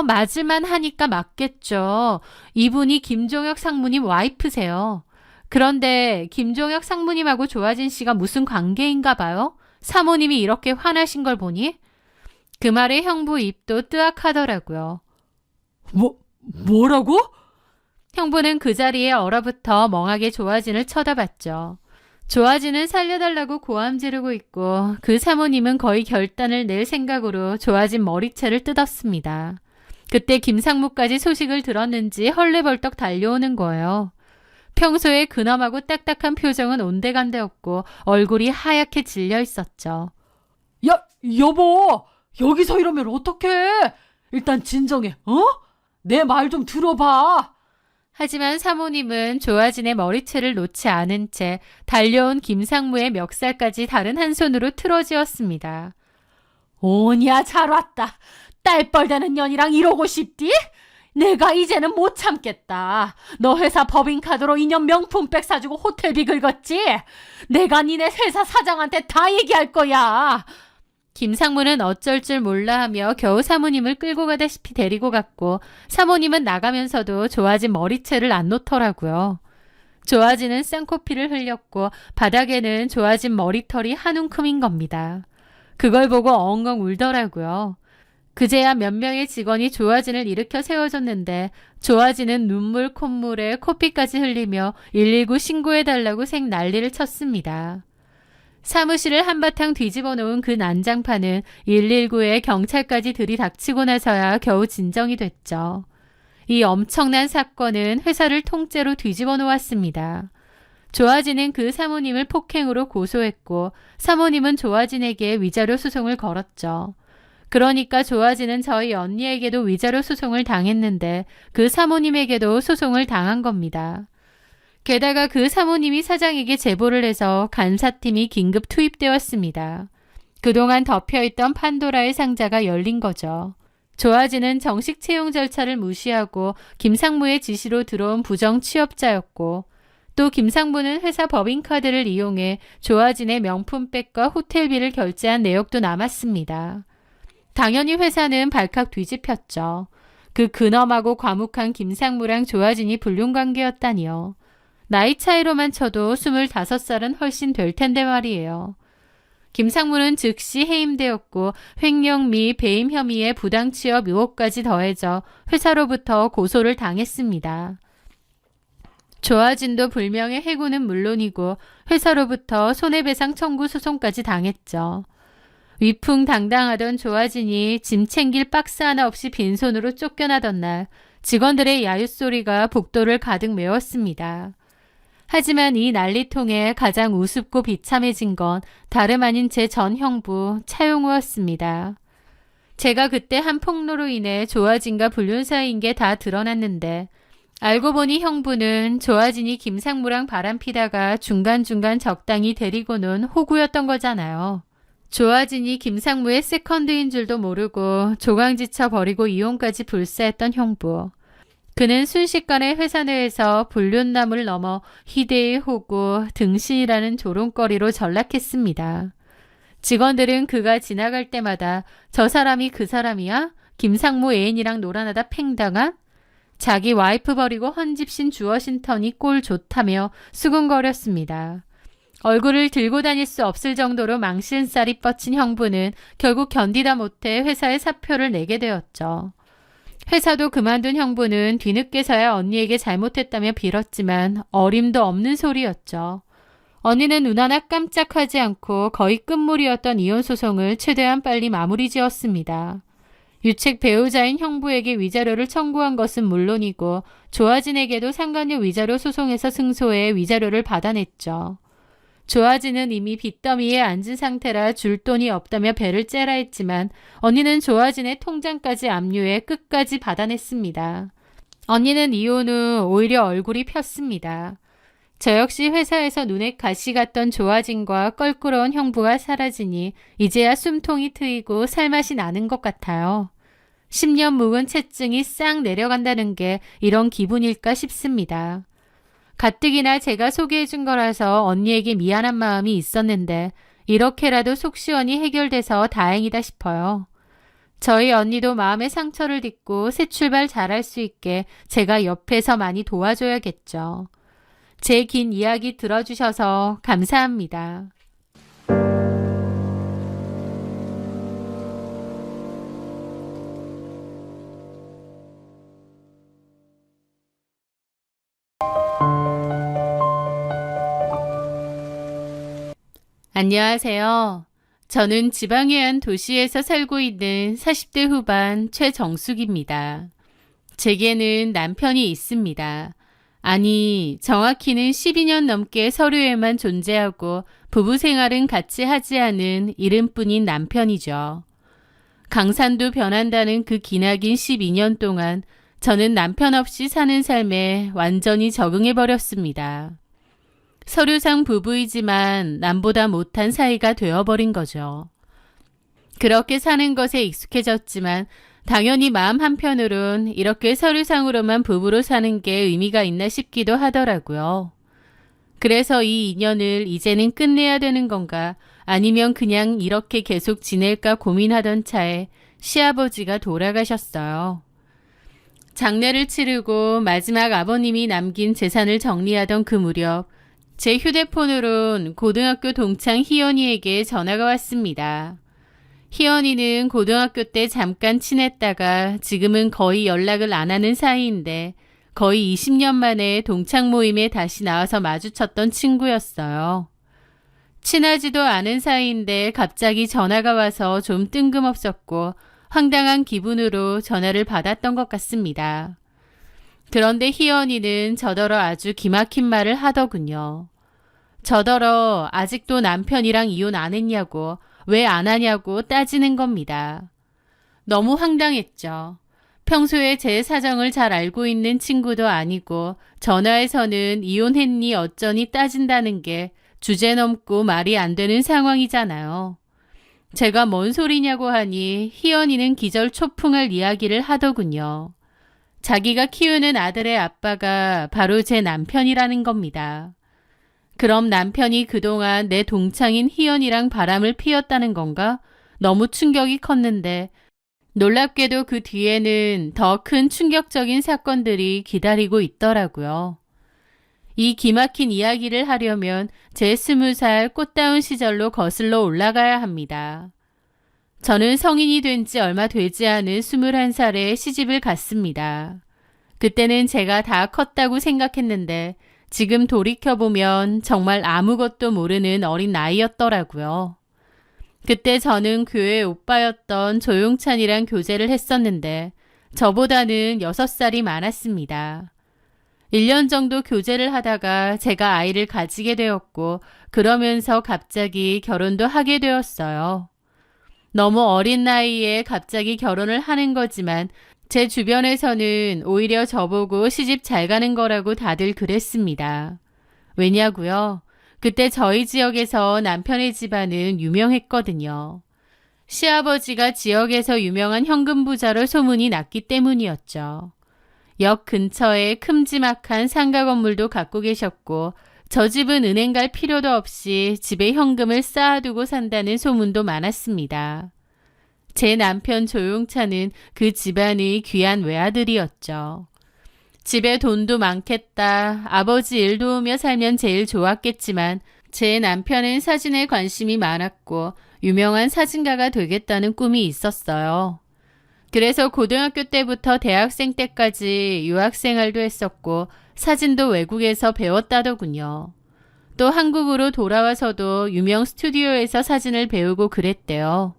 맞을만 하니까 맞겠죠. 이분이 김종혁 상무님 와이프세요. 그런데 김종혁 상무님하고 조아진 씨가 무슨 관계인가 봐요? 사모님이 이렇게 화나신 걸 보니? 그 말에 형부 입도 뜨악하더라고요. 뭐라고? 형부는 그 자리에 얼어붙어 멍하게 조아진을 쳐다봤죠. 조아진은 살려달라고 고함 지르고 있고 그 사모님은 거의 결단을 낼 생각으로 조아진 머리채를 뜯었습니다. 그때 김상무까지 소식을 들었는지 헐레벌떡 달려오는 거예요. 평소에 근엄하고 딱딱한 표정은 온데간데 없고 얼굴이 하얗게 질려 있었죠. 야, 여보! 여기서 이러면 어떡해? 일단 진정해, 내 말 좀 들어봐. 하지만 사모님은 조아진의 머리채를 놓지 않은 채 달려온 김상무의 멱살까지 다른 한 손으로 틀어쥐었습니다. 오냐, 잘 왔다. 딸뻘되는 년이랑 이러고 싶디? 내가 이제는 못 참겠다. 너 회사 법인카드로 2년 명품백 사주고 호텔비 긁었지? 내가 니네 회사 사장한테 다 얘기할 거야. 김상무는 어쩔 줄 몰라 하며 겨우 사모님을 끌고 가다시피 데리고 갔고 사모님은 나가면서도 조아진 머리채를 안 놓더라고요. 조아진은 쌍코피를 흘렸고 바닥에는 조아진 머리털이 한 움큼인 겁니다. 그걸 보고 엉엉 울더라고요. 그제야 몇 명의 직원이 조아진을 일으켜 세워줬는데 조아진은 눈물 콧물에 코피까지 흘리며 119 신고해달라고 생 난리를 쳤습니다. 사무실을 한바탕 뒤집어 놓은 그 난장판은 119에 경찰까지 들이닥치고 나서야 겨우 진정이 됐죠. 이 엄청난 사건은 회사를 통째로 뒤집어 놓았습니다. 조아진은 그 사모님을 폭행으로 고소했고 사모님은 조아진에게 위자료 소송을 걸었죠. 그러니까 조아진은 저희 언니에게도 위자료 소송을 당했는데 그 사모님에게도 소송을 당한 겁니다. 게다가 그 사모님이 사장에게 제보를 해서 간사팀이 긴급 투입되었습니다. 그동안 덮여있던 판도라의 상자가 열린 거죠. 조아진은 정식 채용 절차를 무시하고 김상무의 지시로 들어온 부정 취업자였고 또 김상무는 회사 법인카드를 이용해 조아진의 명품백과 호텔비를 결제한 내역도 남았습니다. 당연히 회사는 발칵 뒤집혔죠. 그 근엄하고 과묵한 김상무랑 조아진이 불륜관계였다니요. 나이 차이로만 쳐도 25살은 훨씬 될 텐데 말이에요. 김상무는 즉시 해임되었고 횡령 미 배임 혐의의 부당취업 의혹까지 더해져 회사로부터 고소를 당했습니다. 조아진도 불명예 해고는 물론이고 회사로부터 손해배상 청구 소송까지 당했죠. 위풍당당하던 조아진이 짐 챙길 박스 하나 없이 빈손으로 쫓겨나던 날 직원들의 야유소리가 복도를 가득 메웠습니다. 하지만 이 난리통에 가장 우습고 비참해진 건 다름 아닌 제 전 형부 차용우였습니다. 제가 그때 한 폭로로 인해 조아진과 불륜 사이인 게 다 드러났는데 알고 보니 형부는 조아진이 김상무랑 바람피다가 중간중간 적당히 데리고 논 호구였던 거잖아요. 조아진이 김상무의 세컨드인 줄도 모르고 조강지쳐 버리고 이혼까지 불사했던 형부. 그는 순식간에 회사 내에서 불륜남을 넘어 희대의 호구, 등신이라는 조롱거리로 전락했습니다. 직원들은 그가 지나갈 때마다 저 사람이 그 사람이야? 김상무 애인이랑 놀아나다 팽당한? 자기 와이프 버리고 헌집신 주어신 터니 꼴 좋다며 수군거렸습니다. 얼굴을 들고 다닐 수 없을 정도로 망신살이 뻗친 형부는 결국 견디다 못해 회사에 사표를 내게 되었죠. 회사도 그만둔 형부는 뒤늦게서야 언니에게 잘못했다며 빌었지만 어림도 없는 소리였죠. 언니는 눈 하나 깜짝하지 않고 거의 끝물이었던 이혼 소송을 최대한 빨리 마무리 지었습니다. 유책 배우자인 형부에게 위자료를 청구한 것은 물론이고 조아진에게도 상간녀 위자료 소송에서 승소해 위자료를 받아냈죠. 조아진은 이미 빚더미에 앉은 상태라 줄 돈이 없다며 배를 째라 했지만 언니는 조아진의 통장까지 압류해 끝까지 받아냈습니다. 언니는 이혼 후 오히려 얼굴이 폈습니다. 저 역시 회사에서 눈에 가시 갔던 조아진과 껄끄러운 형부가 사라지니 이제야 숨통이 트이고 살맛이 나는 것 같아요. 10년 묵은 채증이 싹 내려간다는 게 이런 기분일까 싶습니다. 가뜩이나 제가 소개해준 거라서 언니에게 미안한 마음이 있었는데 이렇게라도 속 시원히 해결돼서 다행이다 싶어요. 저희 언니도 마음의 상처를 딛고 새 출발 잘할 수 있게 제가 옆에서 많이 도와줘야겠죠. 제 긴 이야기 들어주셔서 감사합니다. 안녕하세요. 저는 지방의 한 도시에서 살고 있는 40대 후반 최정숙입니다. 제게는 남편이 있습니다. 아니, 정확히는 12년 넘게 서류에만 존재하고 부부 생활은 같이 하지 않은 이름뿐인 남편이죠. 강산도 변한다는 그 기나긴 12년 동안 저는 남편 없이 사는 삶에 완전히 적응해버렸습니다. 서류상 부부이지만 남보다 못한 사이가 되어버린 거죠. 그렇게 사는 것에 익숙해졌지만 당연히 마음 한편으론 이렇게 서류상으로만 부부로 사는 게 의미가 있나 싶기도 하더라고요. 그래서 이 인연을 이제는 끝내야 되는 건가 아니면 그냥 이렇게 계속 지낼까 고민하던 차에 시아버지가 돌아가셨어요. 장례를 치르고 마지막 아버님이 남긴 재산을 정리하던 그 무렵 제 휴대폰으론 고등학교 동창 희연이에게 전화가 왔습니다. 희연이는 고등학교 때 잠깐 친했다가 지금은 거의 연락을 안 하는 사이인데 거의 20년 만에 동창 모임에 다시 나와서 마주쳤던 친구였어요. 친하지도 않은 사이인데 갑자기 전화가 와서 좀 뜬금없었고 황당한 기분으로 전화를 받았던 것 같습니다. 그런데 희연이는 저더러 아주 기막힌 말을 하더군요. 저더러 아직도 남편이랑 이혼 안 했냐고 왜 안 하냐고 따지는 겁니다. 너무 황당했죠. 평소에 제 사정을 잘 알고 있는 친구도 아니고 전화에서는 이혼했니 어쩌니 따진다는 게 주제넘고 말이 안 되는 상황이잖아요. 제가 뭔 소리냐고 하니 희연이는 기절 초풍할 이야기를 하더군요. 자기가 키우는 아들의 아빠가 바로 제 남편이라는 겁니다. 그럼 남편이 그동안 내 동창인 희연이랑 바람을 피웠다는 건가? 너무 충격이 컸는데 놀랍게도 그 뒤에는 더 큰 충격적인 사건들이 기다리고 있더라고요. 이 기막힌 이야기를 하려면 제 20살 꽃다운 시절로 거슬러 올라가야 합니다. 저는 성인이 된 지 얼마 되지 않은 21살에 시집을 갔습니다. 그때는 제가 다 컸다고 생각했는데 지금 돌이켜보면 정말 아무것도 모르는 어린 나이였더라고요. 그때 저는 교회 오빠였던 조용찬이랑 교제를 했었는데 저보다는 6살이 많았습니다. 1년 정도 교제를 하다가 제가 아이를 가지게 되었고 그러면서 갑자기 결혼도 하게 되었어요. 너무 어린 나이에 갑자기 결혼을 하는 거지만 제 주변에서는 오히려 저보고 시집 잘 가는 거라고 다들 그랬습니다. 왜냐고요? 그때 저희 지역에서 남편의 집안은 유명했거든요. 시아버지가 지역에서 유명한 현금 부자로 소문이 났기 때문이었죠. 역 근처에 큼지막한 상가 건물도 갖고 계셨고 저 집은 은행 갈 필요도 없이 집에 현금을 쌓아두고 산다는 소문도 많았습니다. 제 남편 조용찬은 그 집안의 귀한 외아들이었죠. 집에 돈도 많겠다. 아버지 일 도우며 살면 제일 좋았겠지만 제 남편은 사진에 관심이 많았고 유명한 사진가가 되겠다는 꿈이 있었어요. 그래서 고등학교 때부터 대학생 때까지 유학생활도 했었고 사진도 외국에서 배웠다더군요. 또 한국으로 돌아와서도 유명 스튜디오에서 사진을 배우고 그랬대요.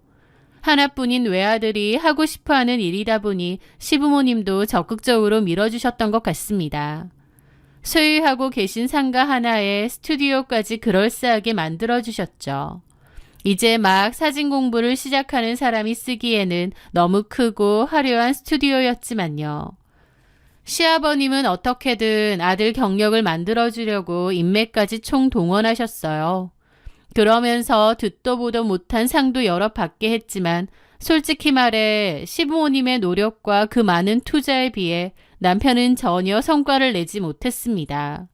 하나뿐인 외아들이 하고 싶어하는 일이다 보니 시부모님도 적극적으로 밀어주셨던 것 같습니다. 소유하고 계신 상가 하나에 스튜디오까지 그럴싸하게 만들어주셨죠. 이제 막 사진 공부를 시작하는 사람이 쓰기에는 너무 크고 화려한 스튜디오였지만요. 시아버님은 어떻게든 아들 경력을 만들어주려고 인맥까지 총동원하셨어요. 그러면서 듣도 보도 못한 상도 여러 받게 했지만 솔직히 말해 시부모님의 노력과 그 많은 투자에 비해 남편은 전혀 성과를 내지 못했습니다.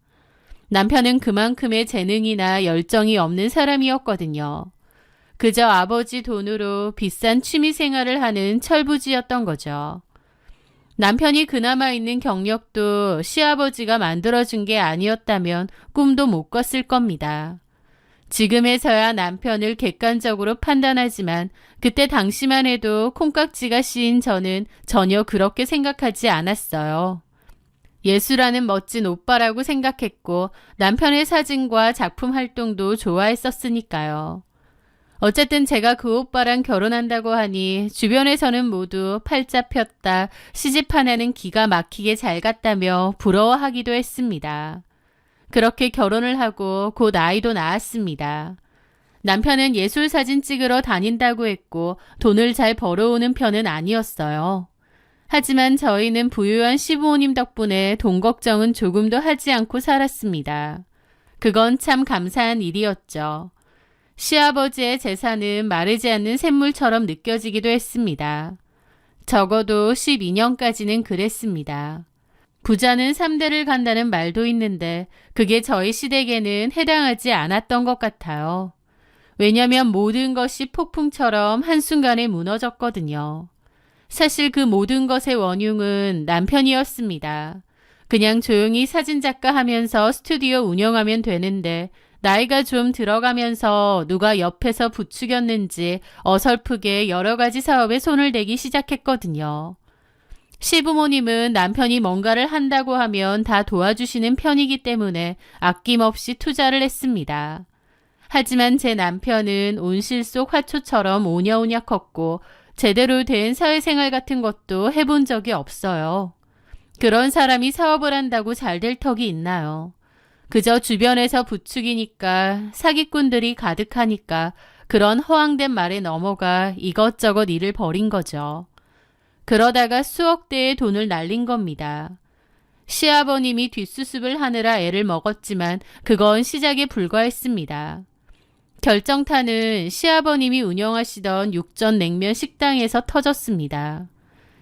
남편은 그만큼의 재능이나 열정이 없는 사람이었거든요. 그저 아버지 돈으로 비싼 취미 생활을 하는 철부지였던 거죠. 남편이 그나마 있는 경력도 시아버지가 만들어준 게 아니었다면 꿈도 못 꿨을 겁니다. 지금에서야 남편을 객관적으로 판단하지만 그때 당시만 해도 콩깍지가 씌인 저는 전혀 그렇게 생각하지 않았어요. 예수라는 멋진 오빠라고 생각했고 남편의 사진과 작품 활동도 좋아했었으니까요. 어쨌든 제가 그 오빠랑 결혼한다고 하니 주변에서는 모두 팔자 폈다, 시집 하나는 기가 막히게 잘 갔다며 부러워하기도 했습니다. 그렇게 결혼을 하고 곧 아이도 낳았습니다. 남편은 예술 사진 찍으러 다닌다고 했고 돈을 잘 벌어오는 편은 아니었어요. 하지만 저희는 부유한 시부모님 덕분에 돈 걱정은 조금도 하지 않고 살았습니다. 그건 참 감사한 일이었죠. 시아버지의 재산은 마르지 않는 샘물처럼 느껴지기도 했습니다. 적어도 12년까지는 그랬습니다. 부자는 3대를 간다는 말도 있는데 그게 저희 시댁에는 해당하지 않았던 것 같아요. 왜냐면 모든 것이 폭풍처럼 한순간에 무너졌거든요. 사실 그 모든 것의 원흉은 남편이었습니다. 그냥 조용히 사진작가 하면서 스튜디오 운영하면 되는데 나이가 좀 들어가면서 누가 옆에서 부추겼는지 어설프게 여러 가지 사업에 손을 대기 시작했거든요. 시부모님은 남편이 뭔가를 한다고 하면 다 도와주시는 편이기 때문에 아낌없이 투자를 했습니다. 하지만 제 남편은 온실 속 화초처럼 오냐오냐 컸고 제대로 된 사회생활 같은 것도 해본 적이 없어요. 그런 사람이 사업을 한다고 잘 될 턱이 있나요? 그저 주변에서 부추기니까 사기꾼들이 가득하니까 그런 허황된 말에 넘어가 이것저것 일을 벌인 거죠. 그러다가 수억 대의 돈을 날린 겁니다. 시아버님이 뒷수습을 하느라 애를 먹었지만 그건 시작에 불과했습니다. 결정타는 시아버님이 운영하시던 육전 냉면 식당에서 터졌습니다.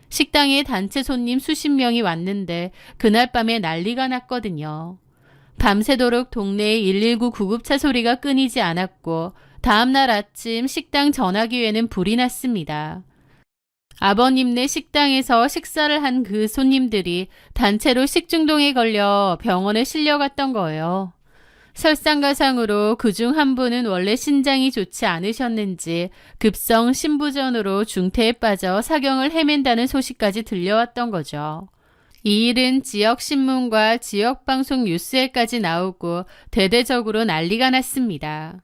식당에 단체 손님 수십 명이 왔는데 그날 밤에 난리가 났거든요. 밤새도록 동네에 119 구급차 소리가 끊이지 않았고 다음날 아침 식당 전화기에는 불이 났습니다. 아버님네 식당에서 식사를 한 그 손님들이 단체로 식중독에 걸려 병원에 실려갔던 거예요. 설상가상으로 그중 한 분은 원래 신장이 좋지 않으셨는지 급성 심부전으로 중태에 빠져 사경을 헤맨다는 소식까지 들려왔던 거죠. 이 일은 지역신문과 지역방송 뉴스에까지 나오고 대대적으로 난리가 났습니다.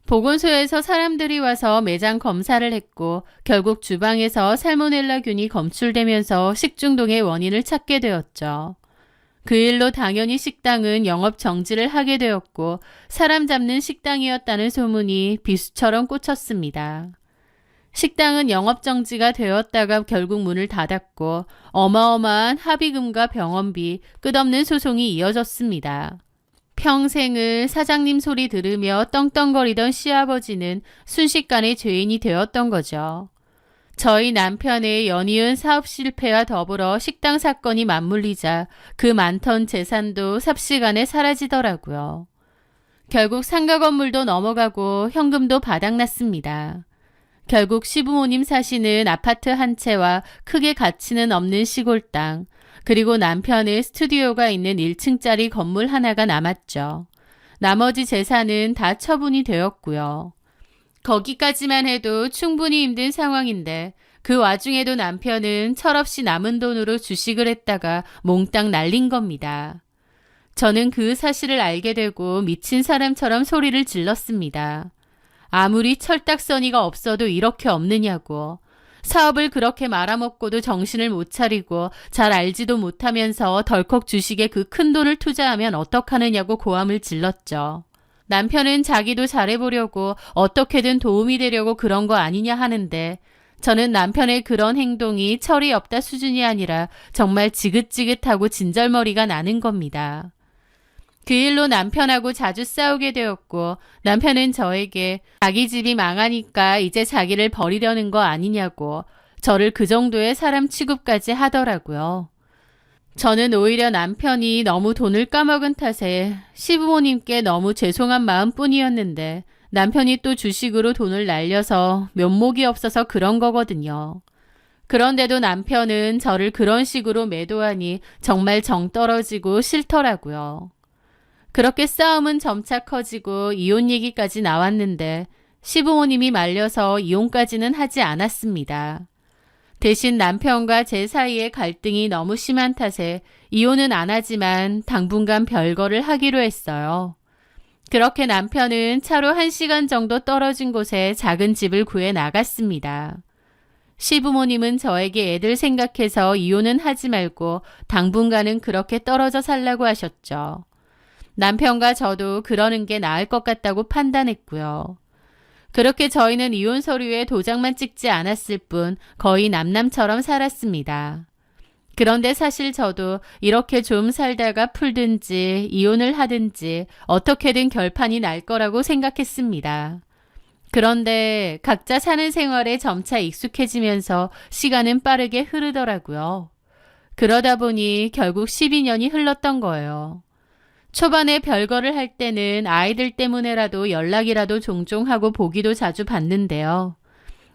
보건소에서 사람들이 와서 매장 검사를 했고 결국 주방에서 살모넬라균이 검출되면서 식중독의 원인을 찾게 되었죠. 그 일로 당연히 식당은 영업 정지를 하게 되었고 사람 잡는 식당이었다는 소문이 비수처럼 꽂혔습니다. 식당은 영업 정지가 되었다가 결국 문을 닫았고 어마어마한 합의금과 병원비, 끝없는 소송이 이어졌습니다. 평생을 사장님 소리 들으며 떵떵거리던 시아버지는 순식간에 죄인이 되었던 거죠. 저희 남편의 연이은 사업 실패와 더불어 식당 사건이 맞물리자 그 많던 재산도 삽시간에 사라지더라고요. 결국 상가 건물도 넘어가고 현금도 바닥났습니다. 결국 시부모님 사시는 아파트 한 채와 크게 가치는 없는 시골 땅, 그리고 남편의 스튜디오가 있는 1층짜리 건물 하나가 남았죠. 나머지 재산은 다 처분이 되었고요. 거기까지만 해도 충분히 힘든 상황인데 그 와중에도 남편은 철없이 남은 돈으로 주식을 했다가 몽땅 날린 겁니다. 저는 그 사실을 알게 되고 미친 사람처럼 소리를 질렀습니다. 아무리 철딱서니가 없어도 이렇게 없느냐고. 사업을 그렇게 말아먹고도 정신을 못 차리고 잘 알지도 못하면서 덜컥 주식에 그 큰 돈을 투자하면 어떡하느냐고 고함을 질렀죠. 남편은 자기도 잘해보려고 어떻게든 도움이 되려고 그런 거 아니냐 하는데 저는 남편의 그런 행동이 철이 없다 수준이 아니라 정말 지긋지긋하고 진절머리가 나는 겁니다. 그 일로 남편하고 자주 싸우게 되었고 남편은 저에게 자기 집이 망하니까 이제 자기를 버리려는 거 아니냐고 저를 그 정도의 사람 취급까지 하더라고요. 저는 오히려 남편이 너무 돈을 까먹은 탓에 시부모님께 너무 죄송한 마음뿐이었는데 남편이 또 주식으로 돈을 날려서 면목이 없어서 그런 거거든요. 그런데도 남편은 저를 그런 식으로 매도하니 정말 정 떨어지고 싫더라고요. 그렇게 싸움은 점차 커지고 이혼 얘기까지 나왔는데 시부모님이 말려서 이혼까지는 하지 않았습니다. 대신 남편과 제 사이의 갈등이 너무 심한 탓에 이혼은 안 하지만 당분간 별거를 하기로 했어요. 그렇게 남편은 차로 1시간 정도 떨어진 곳에 작은 집을 구해 나갔습니다. 시부모님은 저에게 애들 생각해서 이혼은 하지 말고 당분간은 그렇게 떨어져 살라고 하셨죠. 남편과 저도 그러는 게 나을 것 같다고 판단했고요. 그렇게 저희는 이혼 서류에 도장만 찍지 않았을 뿐 거의 남남처럼 살았습니다. 그런데 사실 저도 이렇게 좀 살다가 풀든지 이혼을 하든지 어떻게든 결판이 날 거라고 생각했습니다. 그런데 각자 사는 생활에 점차 익숙해지면서 시간은 빠르게 흐르더라고요. 그러다 보니 결국 12년이 흘렀던 거예요. 초반에 별거를 할 때는 아이들 때문에라도 연락이라도 종종 하고 보기도 자주 받는데요.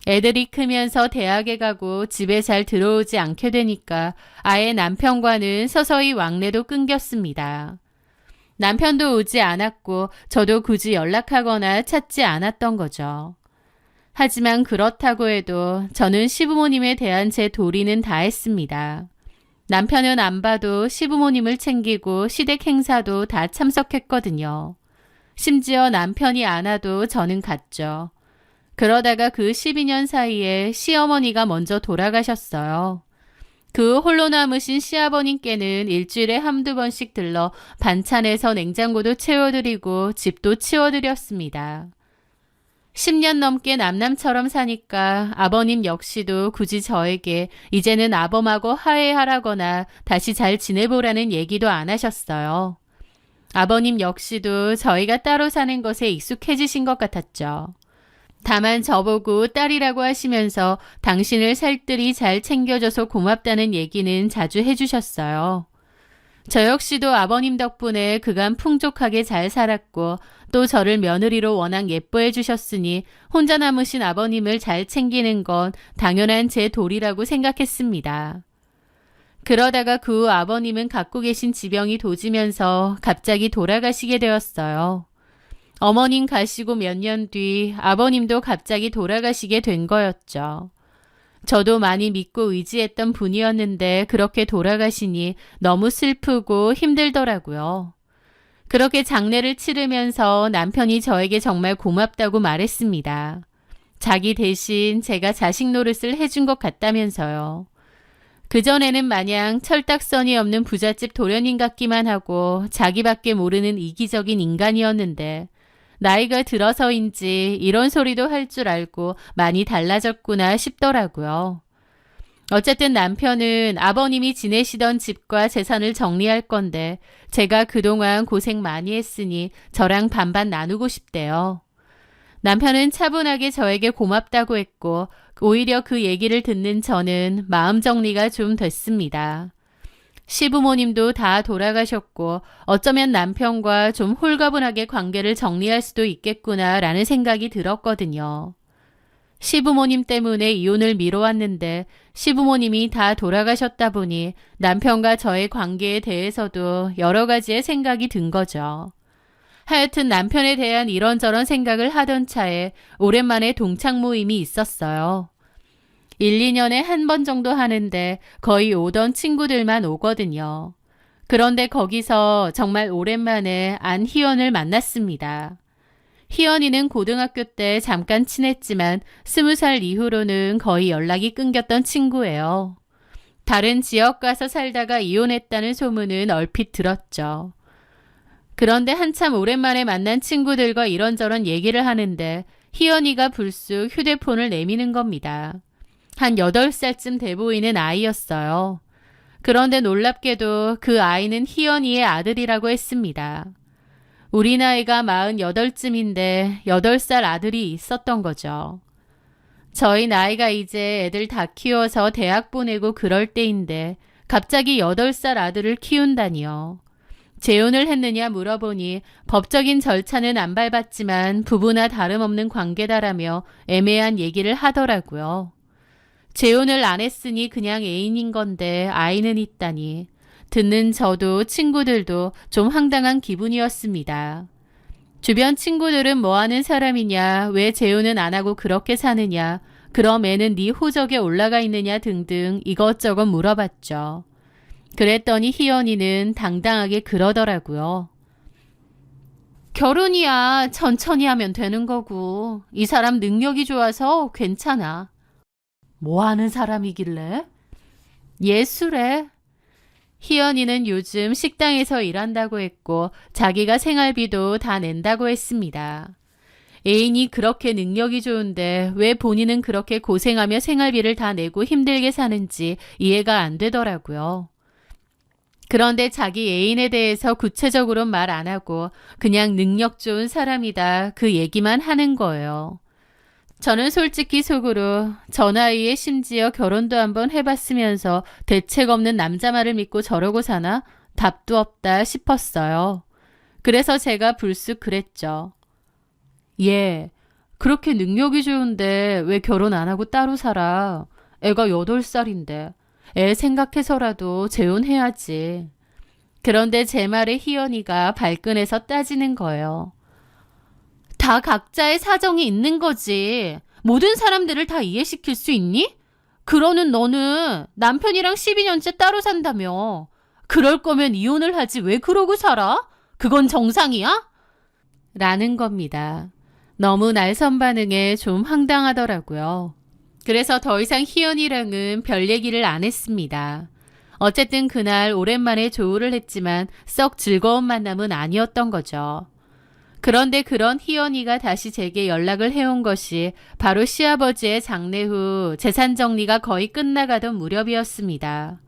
애들이 크면서 대학에 가고 집에 잘 들어오지 않게 되니까 아예 남편과는 서서히 왕래도 끊겼습니다. 남편도 오지 않았고 저도 굳이 연락하거나 찾지 않았던 거죠. 하지만 그렇다고 해도 저는 시부모님에 대한 제 도리는 다 했습니다. 남편은 안 봐도 시부모님을 챙기고 시댁 행사도 다 참석했거든요. 심지어 남편이 안 와도 저는 갔죠. 그러다가 그 12년 사이에 시어머니가 먼저 돌아가셨어요. 그 홀로 남으신 시아버님께는 일주일에 한두 번씩 들러 반찬해서 냉장고도 채워드리고 집도 치워드렸습니다. 10년 넘게 남남처럼 사니까 아버님 역시도 굳이 저에게 이제는 아범하고 화해하라거나 다시 잘 지내보라는 얘기도 안 하셨어요. 아버님 역시도 저희가 따로 사는 것에 익숙해지신 것 같았죠. 다만 저보고 딸이라고 하시면서 당신을 살뜰히 잘 챙겨줘서 고맙다는 얘기는 자주 해주셨어요. 저 역시도 아버님 덕분에 그간 풍족하게 잘 살았고 또 저를 며느리로 워낙 예뻐해 주셨으니 혼자 남으신 아버님을 잘 챙기는 건 당연한 제 도리라고 생각했습니다. 그러다가 그 후 아버님은 갖고 계신 지병이 도지면서 갑자기 돌아가시게 되었어요. 어머님 가시고 몇 년 뒤 아버님도 갑자기 돌아가시게 된 거였죠. 저도 많이 믿고 의지했던 분이었는데 그렇게 돌아가시니 너무 슬프고 힘들더라고요. 그렇게 장례를 치르면서 남편이 저에게 정말 고맙다고 말했습니다. 자기 대신 제가 자식 노릇을 해준 것 같다면서요. 그전에는 마냥 철딱서니 없는 부잣집 도련님 같기만 하고 자기밖에 모르는 이기적인 인간이었는데 나이가 들어서인지 이런 소리도 할 줄 알고 많이 달라졌구나 싶더라고요. 어쨌든 남편은 아버님이 지내시던 집과 재산을 정리할 건데 제가 그동안 고생 많이 했으니 저랑 반반 나누고 싶대요. 남편은 차분하게 저에게 고맙다고 했고 오히려 그 얘기를 듣는 저는 마음 정리가 좀 됐습니다. 시부모님도 다 돌아가셨고 어쩌면 남편과 좀 홀가분하게 관계를 정리할 수도 있겠구나라는 생각이 들었거든요. 시부모님 때문에 이혼을 미뤄왔는데 시부모님이 다 돌아가셨다 보니 남편과 저의 관계에 대해서도 여러 가지의 생각이 든 거죠. 하여튼 남편에 대한 이런저런 생각을 하던 차에 오랜만에 동창 모임이 있었어요. 1, 2년에 한 번 정도 하는데 거의 오던 친구들만 오거든요. 그런데 거기서 정말 오랜만에 안희연을 만났습니다. 희연이는 고등학교 때 잠깐 친했지만 20살 이후로는 거의 연락이 끊겼던 친구예요. 다른 지역 가서 살다가 이혼했다는 소문은 얼핏 들었죠. 그런데 한참 오랜만에 만난 친구들과 이런저런 얘기를 하는데 희연이가 불쑥 휴대폰을 내미는 겁니다. 한 8살쯤 돼 보이는 아이였어요. 그런데 놀랍게도 그 아이는 희연이의 아들이라고 했습니다. 우리 나이가 48쯤인데 8살 아들이 있었던 거죠. 저희 나이가 이제 애들 다 키워서 대학 보내고 그럴 때인데 갑자기 8살 아들을 키운다니요. 재혼을 했느냐 물어보니 법적인 절차는 안 밟았지만 부부나 다름없는 관계다라며 애매한 얘기를 하더라고요. 재혼을 안 했으니 그냥 애인인 건데 아이는 있다니. 듣는 저도 친구들도 좀 황당한 기분이었습니다. 주변 친구들은 뭐 하는 사람이냐, 왜 재혼은 안 하고 그렇게 사느냐, 그럼 애는 네 호적에 올라가 있느냐 등등 이것저것 물어봤죠. 그랬더니 희연이는 당당하게 그러더라고요. 결혼이야 천천히 하면 되는 거고 이 사람 능력이 좋아서 괜찮아. 뭐 하는 사람이길래? 예술에. 희연이는 요즘 식당에서 일한다고 했고 자기가 생활비도 다 낸다고 했습니다. 애인이 그렇게 능력이 좋은데 왜 본인은 그렇게 고생하며 생활비를 다 내고 힘들게 사는지 이해가 안 되더라고요. 그런데 자기 애인에 대해서 구체적으로 말 안 하고 그냥 능력 좋은 사람이다 그 얘기만 하는 거예요. 저는 솔직히 속으로 저 나이에 심지어 결혼도 한번 해봤으면서 대책 없는 남자 말을 믿고 저러고 사나? 답도 없다 싶었어요. 그래서 제가 불쑥 그랬죠. 얘, 그렇게 능력이 좋은데 왜 결혼 안 하고 따로 살아? 애가 8살인데. 애 생각해서라도 재혼해야지. 그런데 제 말에 희연이가 발끈해서 따지는 거예요. 다 각자의 사정이 있는 거지. 모든 사람들을 다 이해시킬 수 있니? 그러는 너는 남편이랑 12년째 따로 산다며. 그럴 거면 이혼을 하지 왜 그러고 살아? 그건 정상이야? 라는 겁니다. 너무 날선 반응에 좀 황당하더라고요. 그래서 더 이상 희연이랑은 별 얘기를 안 했습니다. 어쨌든 그날 오랜만에 조우를 했지만 썩 즐거운 만남은 아니었던 거죠. 그런데 그런 희연이가 다시 제게 연락을 해온 것이 바로 시아버지의 장례 후 재산 정리가 거의 끝나가던 무렵이었습니다.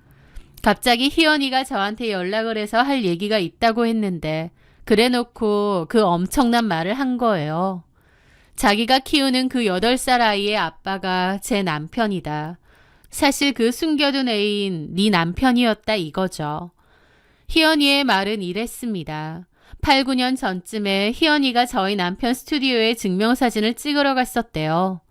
갑자기 희연이가 저한테 연락을 해서 할 얘기가 있다고 했는데 그래놓고 그 엄청난 말을 한 거예요. 자기가 키우는 그 8살 아이의 아빠가 제 남편이다. 사실 그 숨겨둔 애인 네 남편이었다 이거죠. 희연이의 말은 이랬습니다. 8, 9년 전쯤에 희연이가 저희 남편 스튜디오에 증명사진을 찍으러 갔었대요.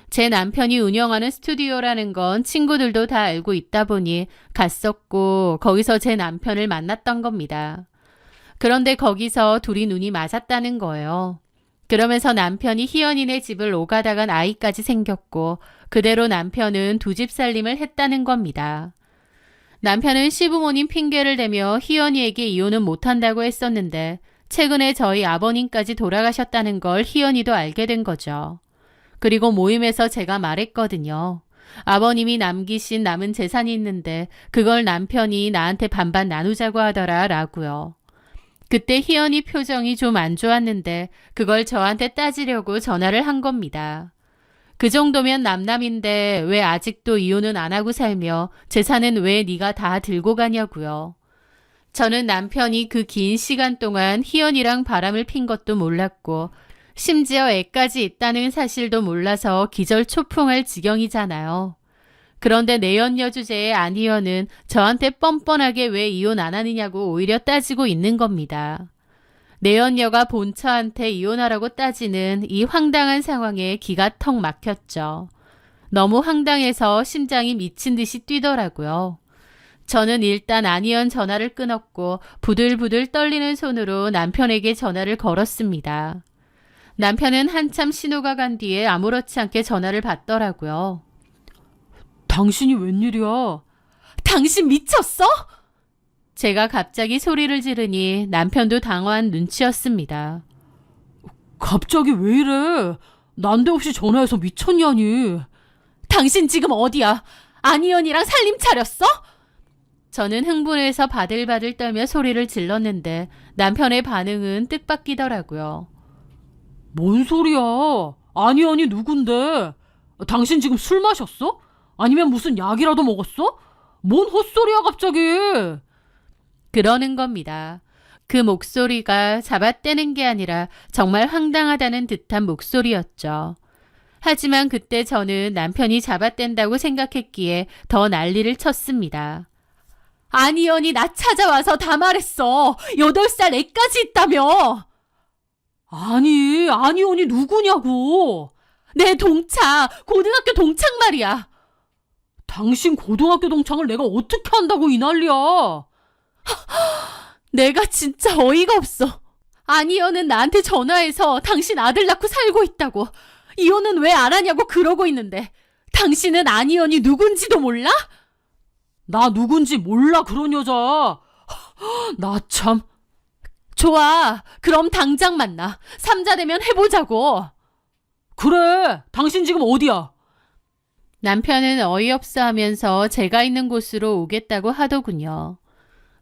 제 남편이 운영하는 스튜디오라는 건 친구들도 다 알고 있다 보니 갔었고 거기서 제 남편을 만났던 겁니다. 그런데 거기서 둘이 눈이 맞았다는 거예요. 그러면서 남편이 희연이네 집을 오가다간 아이까지 생겼고 그대로 남편은 두 집 살림을 했다는 겁니다. 남편은 시부모님 핑계를 대며 희연이에게 이혼은 못한다고 했었는데 최근에 저희 아버님까지 돌아가셨다는 걸 희연이도 알게 된 거죠. 그리고 모임에서 제가 말했거든요. 아버님이 남기신 남은 재산이 있는데 그걸 남편이 나한테 반반 나누자고 하더라 라고요. 그때 희연이 표정이 좀 안 좋았는데 그걸 저한테 따지려고 전화를 한 겁니다. 그 정도면 남남인데 왜 아직도 이혼은 안 하고 살며 재산은 왜 네가 다 들고 가냐고요. 저는 남편이 그 긴 시간 동안 희연이랑 바람을 핀 것도 몰랐고 심지어 애까지 있다는 사실도 몰라서 기절초풍할 지경이잖아요. 그런데 내연녀 주제의 안희연은 저한테 뻔뻔하게 왜 이혼 안 하느냐고 오히려 따지고 있는 겁니다. 내연녀가 본처한테 이혼하라고 따지는 이 황당한 상황에 기가 턱 막혔죠. 너무 황당해서 심장이 미친 듯이 뛰더라고요. 저는 일단 안희연 전화를 끊었고 부들부들 떨리는 손으로 남편에게 전화를 걸었습니다. 남편은 한참 신호가 간 뒤에 아무렇지 않게 전화를 받더라고요. 당신이 웬일이야? 당신 미쳤어? 제가 갑자기 소리를 지르니 남편도 당황한 눈치였습니다. 갑자기 왜 이래? 난데없이 전화해서 미쳤냐니. 당신 지금 어디야? 안희연이랑 살림 차렸어? 저는 흥분해서 바들바들 떨며 소리를 질렀는데 남편의 반응은 뜻밖이더라고요. 뭔 소리야? 아니 누군데? 당신 지금 술 마셨어? 아니면 무슨 약이라도 먹었어? 뭔 헛소리야 갑자기? 그러는 겁니다. 그 목소리가 잡아떼는 게 아니라 정말 황당하다는 듯한 목소리였죠. 하지만 그때 저는 남편이 잡아댄다고 생각했기에 더 난리를 쳤습니다. 안희연이 나 찾아와서 다 말했어. 8살 애까지 있다며. 아니, 안희연이 누구냐고. 내 동창, 고등학교 동창 말이야. 당신 고등학교 동창을 내가 어떻게 한다고 이 난리야. 내가 진짜 어이가 없어. 안희연은 나한테 전화해서 당신 아들 낳고 살고 있다고. 이혼은 왜 안 하냐고 그러고 있는데 당신은 안희연이 누군지도 몰라? 나 누군지 몰라 그런 여자. 나 참. 좋아. 그럼 당장 만나. 삼자 되면 해보자고. 그래. 당신 지금 어디야? 남편은 어이없어 하면서 제가 있는 곳으로 오겠다고 하더군요.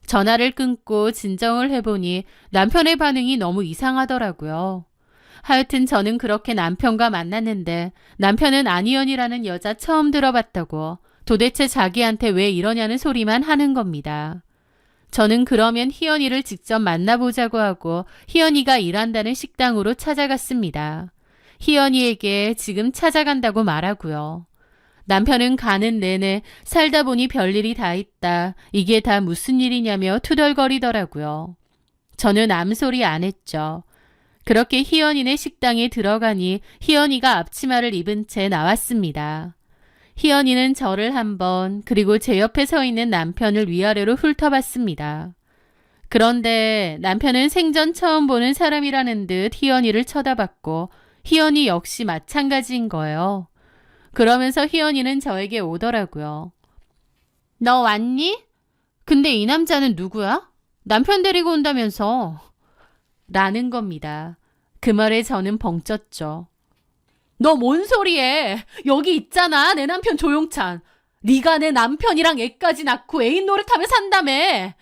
전화를 끊고 진정을 해보니 남편의 반응이 너무 이상하더라고요. 하여튼 저는 그렇게 남편과 만났는데 남편은 안희연이라는 여자 처음 들어봤다고 도대체 자기한테 왜 이러냐는 소리만 하는 겁니다. 저는 그러면 희연이를 직접 만나보자고 하고 희연이가 일한다는 식당으로 찾아갔습니다. 희연이에게 지금 찾아간다고 말하고요. 남편은 가는 내내 살다 보니 별일이 다 있다. 이게 다 무슨 일이냐며 투덜거리더라고요. 저는 아무 소리 안 했죠. 그렇게 희연이네 식당에 들어가니 희연이가 앞치마를 입은 채 나왔습니다. 희연이는 저를 한번 그리고 제 옆에 서 있는 남편을 위아래로 훑어봤습니다. 그런데 남편은 생전 처음 보는 사람이라는 듯 희연이를 쳐다봤고 희연이 역시 마찬가지인 거예요. 그러면서 희연이는 저에게 오더라고요. 너 왔니? 근데 이 남자는 누구야? 남편 데리고 온다면서. 라는 겁니다. 그 말에 저는 벙쪘죠. 너 뭔 소리해? 여기 있잖아, 내 남편 조용찬. 네가 내 남편이랑 애까지 낳고 애인 노릇하며 산다며.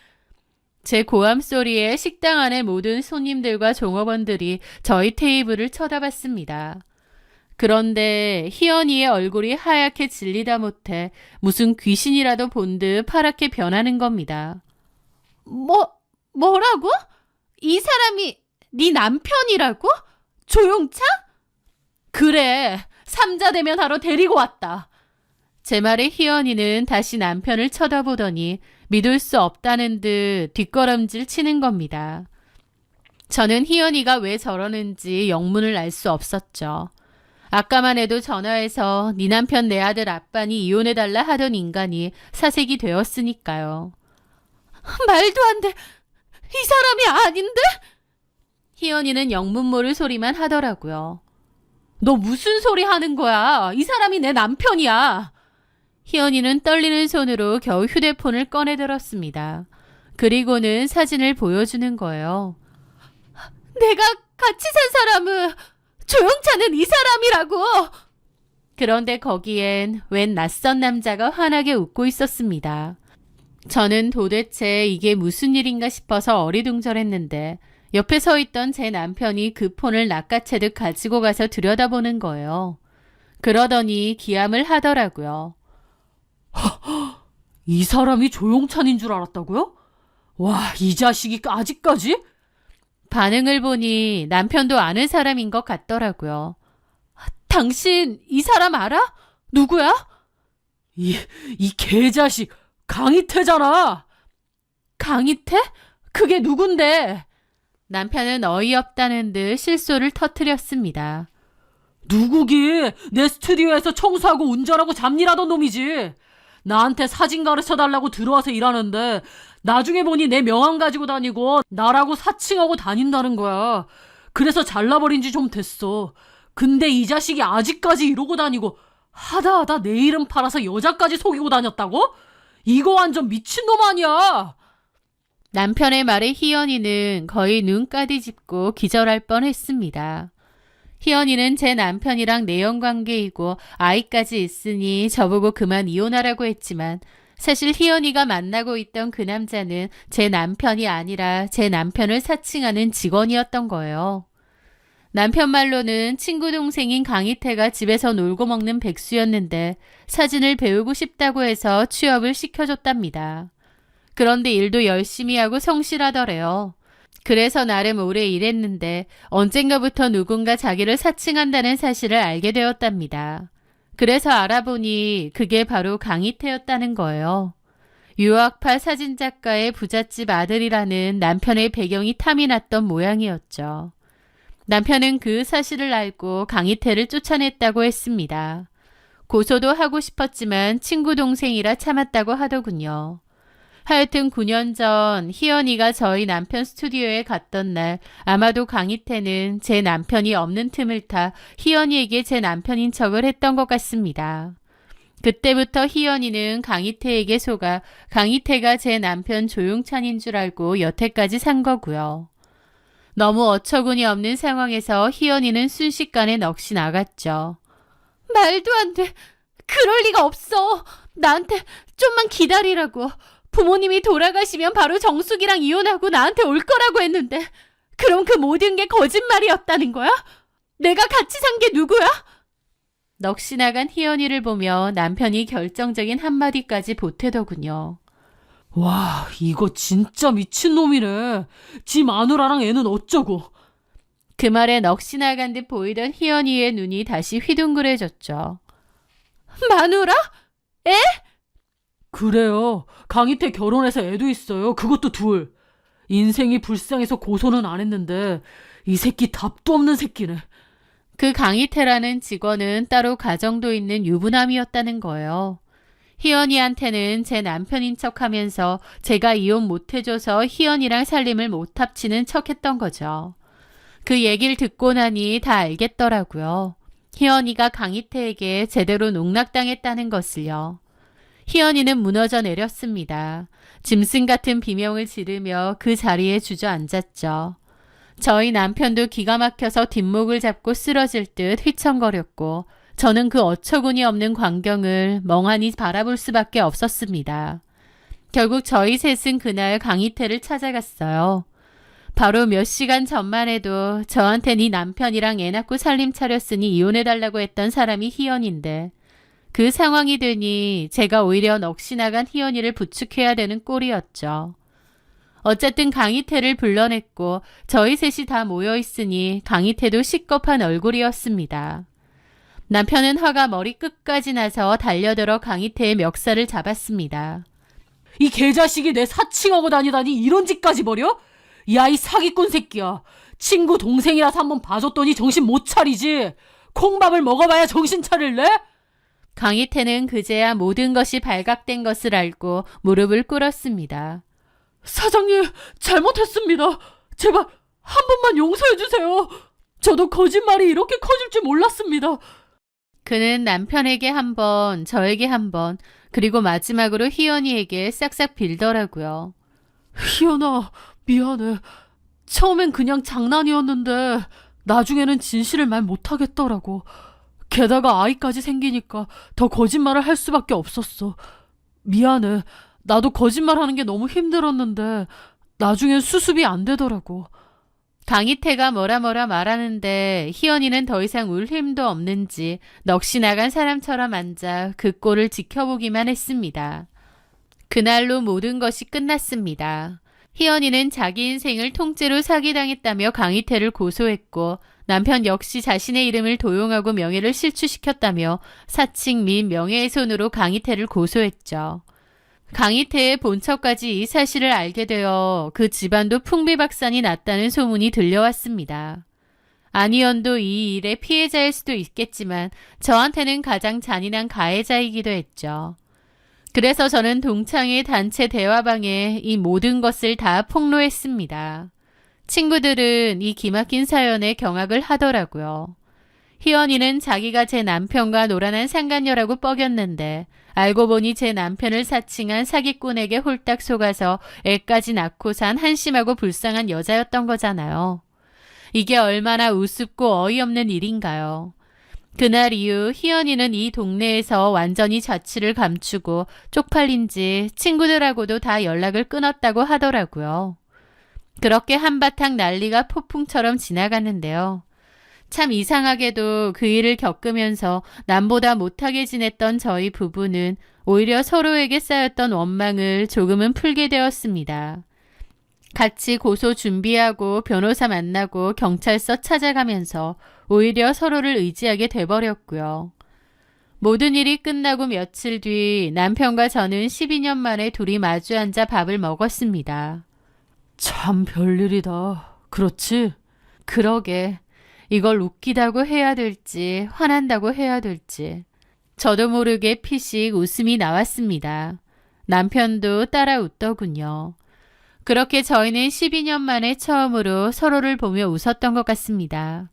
제 고함 소리에 식당 안의 모든 손님들과 종업원들이 저희 테이블을 쳐다봤습니다. 그런데 희연이의 얼굴이 하얗게 질리다 못해 무슨 귀신이라도 본 듯 파랗게 변하는 겁니다. 뭐라고? 이 사람이 네 남편이라고? 조용창? 그래, 삼자대면 하러 데리고 왔다. 제 말에 희연이는 다시 남편을 쳐다보더니 믿을 수 없다는 듯 뒷걸음질 치는 겁니다. 저는 희연이가 왜 저러는지 영문을 알 수 없었죠. 아까만 해도 전화해서 네 남편 내 아들 아빠니 이혼해달라 하던 인간이 사색이 되었으니까요. 말도 안 돼. 이 사람이 아닌데? 희연이는 영문 모를 소리만 하더라고요. 너 무슨 소리 하는 거야? 이 사람이 내 남편이야. 희연이는 떨리는 손으로 겨우 휴대폰을 꺼내들었습니다. 그리고는 사진을 보여주는 거예요. 내가 같이 산 사람은 조영찬은 이 사람이라고. 그런데 거기엔 웬 낯선 남자가 환하게 웃고 있었습니다. 저는 도대체 이게 무슨 일인가 싶어서 어리둥절했는데 옆에 서 있던 제 남편이 그 폰을 낚아채듯 가지고 가서 들여다보는 거예요. 그러더니 기함을 하더라고요. 이 사람이 조용찬인 줄 알았다고요? 와, 이 자식이 아직까지? 반응을 보니 남편도 아는 사람인 것 같더라고요. 당신 이 사람 알아? 누구야? 이 개자식 강희태잖아. 강희태? 그게 누군데? 남편은 어이없다는 듯 실소를 터뜨렸습니다. 누구기? 내 스튜디오에서 청소하고 운전하고 잡일하던 놈이지. 나한테 사진 가르쳐달라고 들어와서 일하는데 나중에 보니 내 명함 가지고 다니고 나라고 사칭하고 다닌다는 거야. 그래서 잘라버린 지 좀 됐어. 근데 이 자식이 아직까지 이러고 다니고 하다 내 이름 팔아서 여자까지 속이고 다녔다고? 이거 완전 미친놈 아니야. 남편의 말에 희연이는 거의 눈까지 짚고 기절할 뻔했습니다. 희연이는 제 남편이랑 내연관계이고 아이까지 있으니 저보고 그만 이혼하라고 했지만 사실 희연이가 만나고 있던 그 남자는 제 남편이 아니라 제 남편을 사칭하는 직원이었던 거예요. 남편 말로는 친구 동생인 강희태가 집에서 놀고 먹는 백수였는데 사진을 배우고 싶다고 해서 취업을 시켜줬답니다. 그런데 일도 열심히 하고 성실하더래요. 그래서 나름 오래 일했는데 언젠가부터 누군가 자기를 사칭한다는 사실을 알게 되었답니다. 그래서 알아보니 그게 바로 강희태였다는 거예요. 유학파 사진작가의 부잣집 아들이라는 남편의 배경이 탐이 났던 모양이었죠. 남편은 그 사실을 알고 강희태를 쫓아냈다고 했습니다. 고소도 하고 싶었지만 친구 동생이라 참았다고 하더군요. 하여튼 9년 전 희연이가 저희 남편 스튜디오에 갔던 날 아마도 강희태는 제 남편이 없는 틈을 타 희연이에게 제 남편인 척을 했던 것 같습니다. 그때부터 희연이는 강희태에게 속아 강희태가 제 남편 조용찬인 줄 알고 여태까지 산 거고요. 너무 어처구니 없는 상황에서 희연이는 순식간에 넋이 나갔죠. 말도 안 돼. 그럴 리가 없어. 나한테 좀만 기다리라고. 부모님이 돌아가시면 바로 정숙이랑 이혼하고 나한테 올 거라고 했는데 그럼 그 모든 게 거짓말이었다는 거야? 내가 같이 산 게 누구야? 넋이 나간 희연이를 보며 남편이 결정적인 한마디까지 보태더군요. 와, 이거 진짜 미친놈이네. 지 마누라랑 애는 어쩌고. 그 말에 넋이 나간 듯 보이던 희연이의 눈이 다시 휘둥그레졌죠. 마누라? 애? 그래요. 강희태 결혼해서 애도 있어요. 그것도 둘. 인생이 불쌍해서 고소는 안 했는데 이 새끼 답도 없는 새끼네. 그 강희태라는 직원은 따로 가정도 있는 유부남이었다는 거예요. 희연이한테는 제 남편인 척하면서 제가 이혼 못해줘서 희연이랑 살림을 못 합치는 척했던 거죠. 그 얘기를 듣고 나니 다 알겠더라고요. 희연이가 강희태에게 제대로 농락당했다는 것을요. 희연이는 무너져 내렸습니다. 짐승 같은 비명을 지르며 그 자리에 주저앉았죠. 저희 남편도 기가 막혀서 뒷목을 잡고 쓰러질 듯 휘청거렸고 저는 그 어처구니 없는 광경을 멍하니 바라볼 수밖에 없었습니다. 결국 저희 셋은 그날 강희태를 찾아갔어요. 바로 몇 시간 전만 해도 저한테 네 남편이랑 애 낳고 살림 차렸으니 이혼해달라고 했던 사람이 희연인데 그 상황이 되니 제가 오히려 넋이 나간 희연이를 부축해야 되는 꼴이었죠. 어쨌든 강희태를 불러냈고 저희 셋이 다 모여있으니 강희태도 식겁한 얼굴이었습니다. 남편은 화가 머리 끝까지 나서 달려들어 강희태의 멱살을 잡았습니다. 이 개자식이 내 사칭하고 다니다니 이런 짓까지 벌여? 야, 이 사기꾼 새끼야. 친구 동생이라서 한번 봐줬더니 정신 못 차리지. 콩밥을 먹어봐야 정신 차릴래? 강희태는 그제야 모든 것이 발각된 것을 알고 무릎을 꿇었습니다. 사장님, 잘못했습니다. 제발 한 번만 용서해주세요. 저도 거짓말이 이렇게 커질 줄 몰랐습니다. 그는 남편에게 한 번, 저에게 한 번, 그리고 마지막으로 희연이에게 싹싹 빌더라고요. 희연아, 미안해. 처음엔 그냥 장난이었는데 나중에는 진실을 말 못하겠더라고. 게다가 아이까지 생기니까 더 거짓말을 할 수밖에 없었어. 미안해. 나도 거짓말하는 게 너무 힘들었는데 나중엔 수습이 안 되더라고. 강희태가 뭐라 말하는데 희연이는 더 이상 울 힘도 없는지 넋이 나간 사람처럼 앉아 그 꼴을 지켜보기만 했습니다. 그날로 모든 것이 끝났습니다. 희연이는 자기 인생을 통째로 사기당했다며 강희태를 고소했고 남편 역시 자신의 이름을 도용하고 명예를 실추시켰다며 사칭 및 명예훼손으로 강희태를 고소했죠. 강희태의 본처까지 이 사실을 알게 되어 그 집안도 풍비박산이 났다는 소문이 들려왔습니다. 안희연도 이 일의 피해자일 수도 있겠지만 저한테는 가장 잔인한 가해자이기도 했죠. 그래서 저는 동창회 단체 대화방에 이 모든 것을 다 폭로했습니다. 친구들은 이 기막힌 사연에 경악을 하더라고요. 희연이는 자기가 제 남편과 노란한 상간녀라고 뻐겼는데 알고 보니 제 남편을 사칭한 사기꾼에게 홀딱 속아서 애까지 낳고 산 한심하고 불쌍한 여자였던 거잖아요. 이게 얼마나 우습고 어이없는 일인가요? 그날 이후 희연이는 이 동네에서 완전히 자취를 감추고 쪽팔린 지 친구들하고도 다 연락을 끊었다고 하더라고요. 그렇게 한바탕 난리가 폭풍처럼 지나갔는데요. 참 이상하게도 그 일을 겪으면서 남보다 못하게 지냈던 저희 부부는 오히려 서로에게 쌓였던 원망을 조금은 풀게 되었습니다. 같이 고소 준비하고 변호사 만나고 경찰서 찾아가면서 오히려 서로를 의지하게 돼버렸고요. 모든 일이 끝나고 며칠 뒤 남편과 저는 12년 만에 둘이 마주 앉아 밥을 먹었습니다. 참 별일이다. 그렇지? 그러게. 이걸 웃기다고 해야 될지 화난다고 해야 될지 저도 모르게 피식 웃음이 나왔습니다. 남편도 따라 웃더군요. 그렇게 저희는 12년 만에 처음으로 서로를 보며 웃었던 것 같습니다.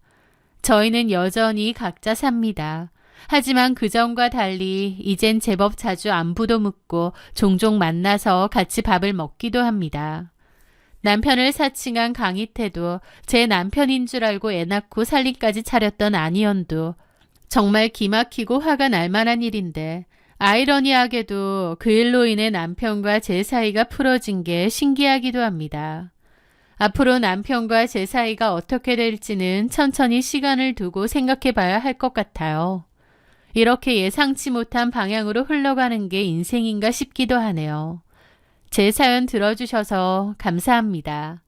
저희는 여전히 각자 삽니다. 하지만 그전과 달리 이젠 제법 자주 안부도 묻고 종종 만나서 같이 밥을 먹기도 합니다. 남편을 사칭한 강희태도 제 남편인 줄 알고 애 낳고 살림까지 차렸던 안희연도 정말 기막히고 화가 날 만한 일인데 아이러니하게도 그 일로 인해 남편과 제 사이가 풀어진 게 신기하기도 합니다. 앞으로 남편과 제 사이가 어떻게 될지는 천천히 시간을 두고 생각해 봐야 할 것 같아요. 이렇게 예상치 못한 방향으로 흘러가는 게 인생인가 싶기도 하네요. 제 사연 들어주셔서 감사합니다.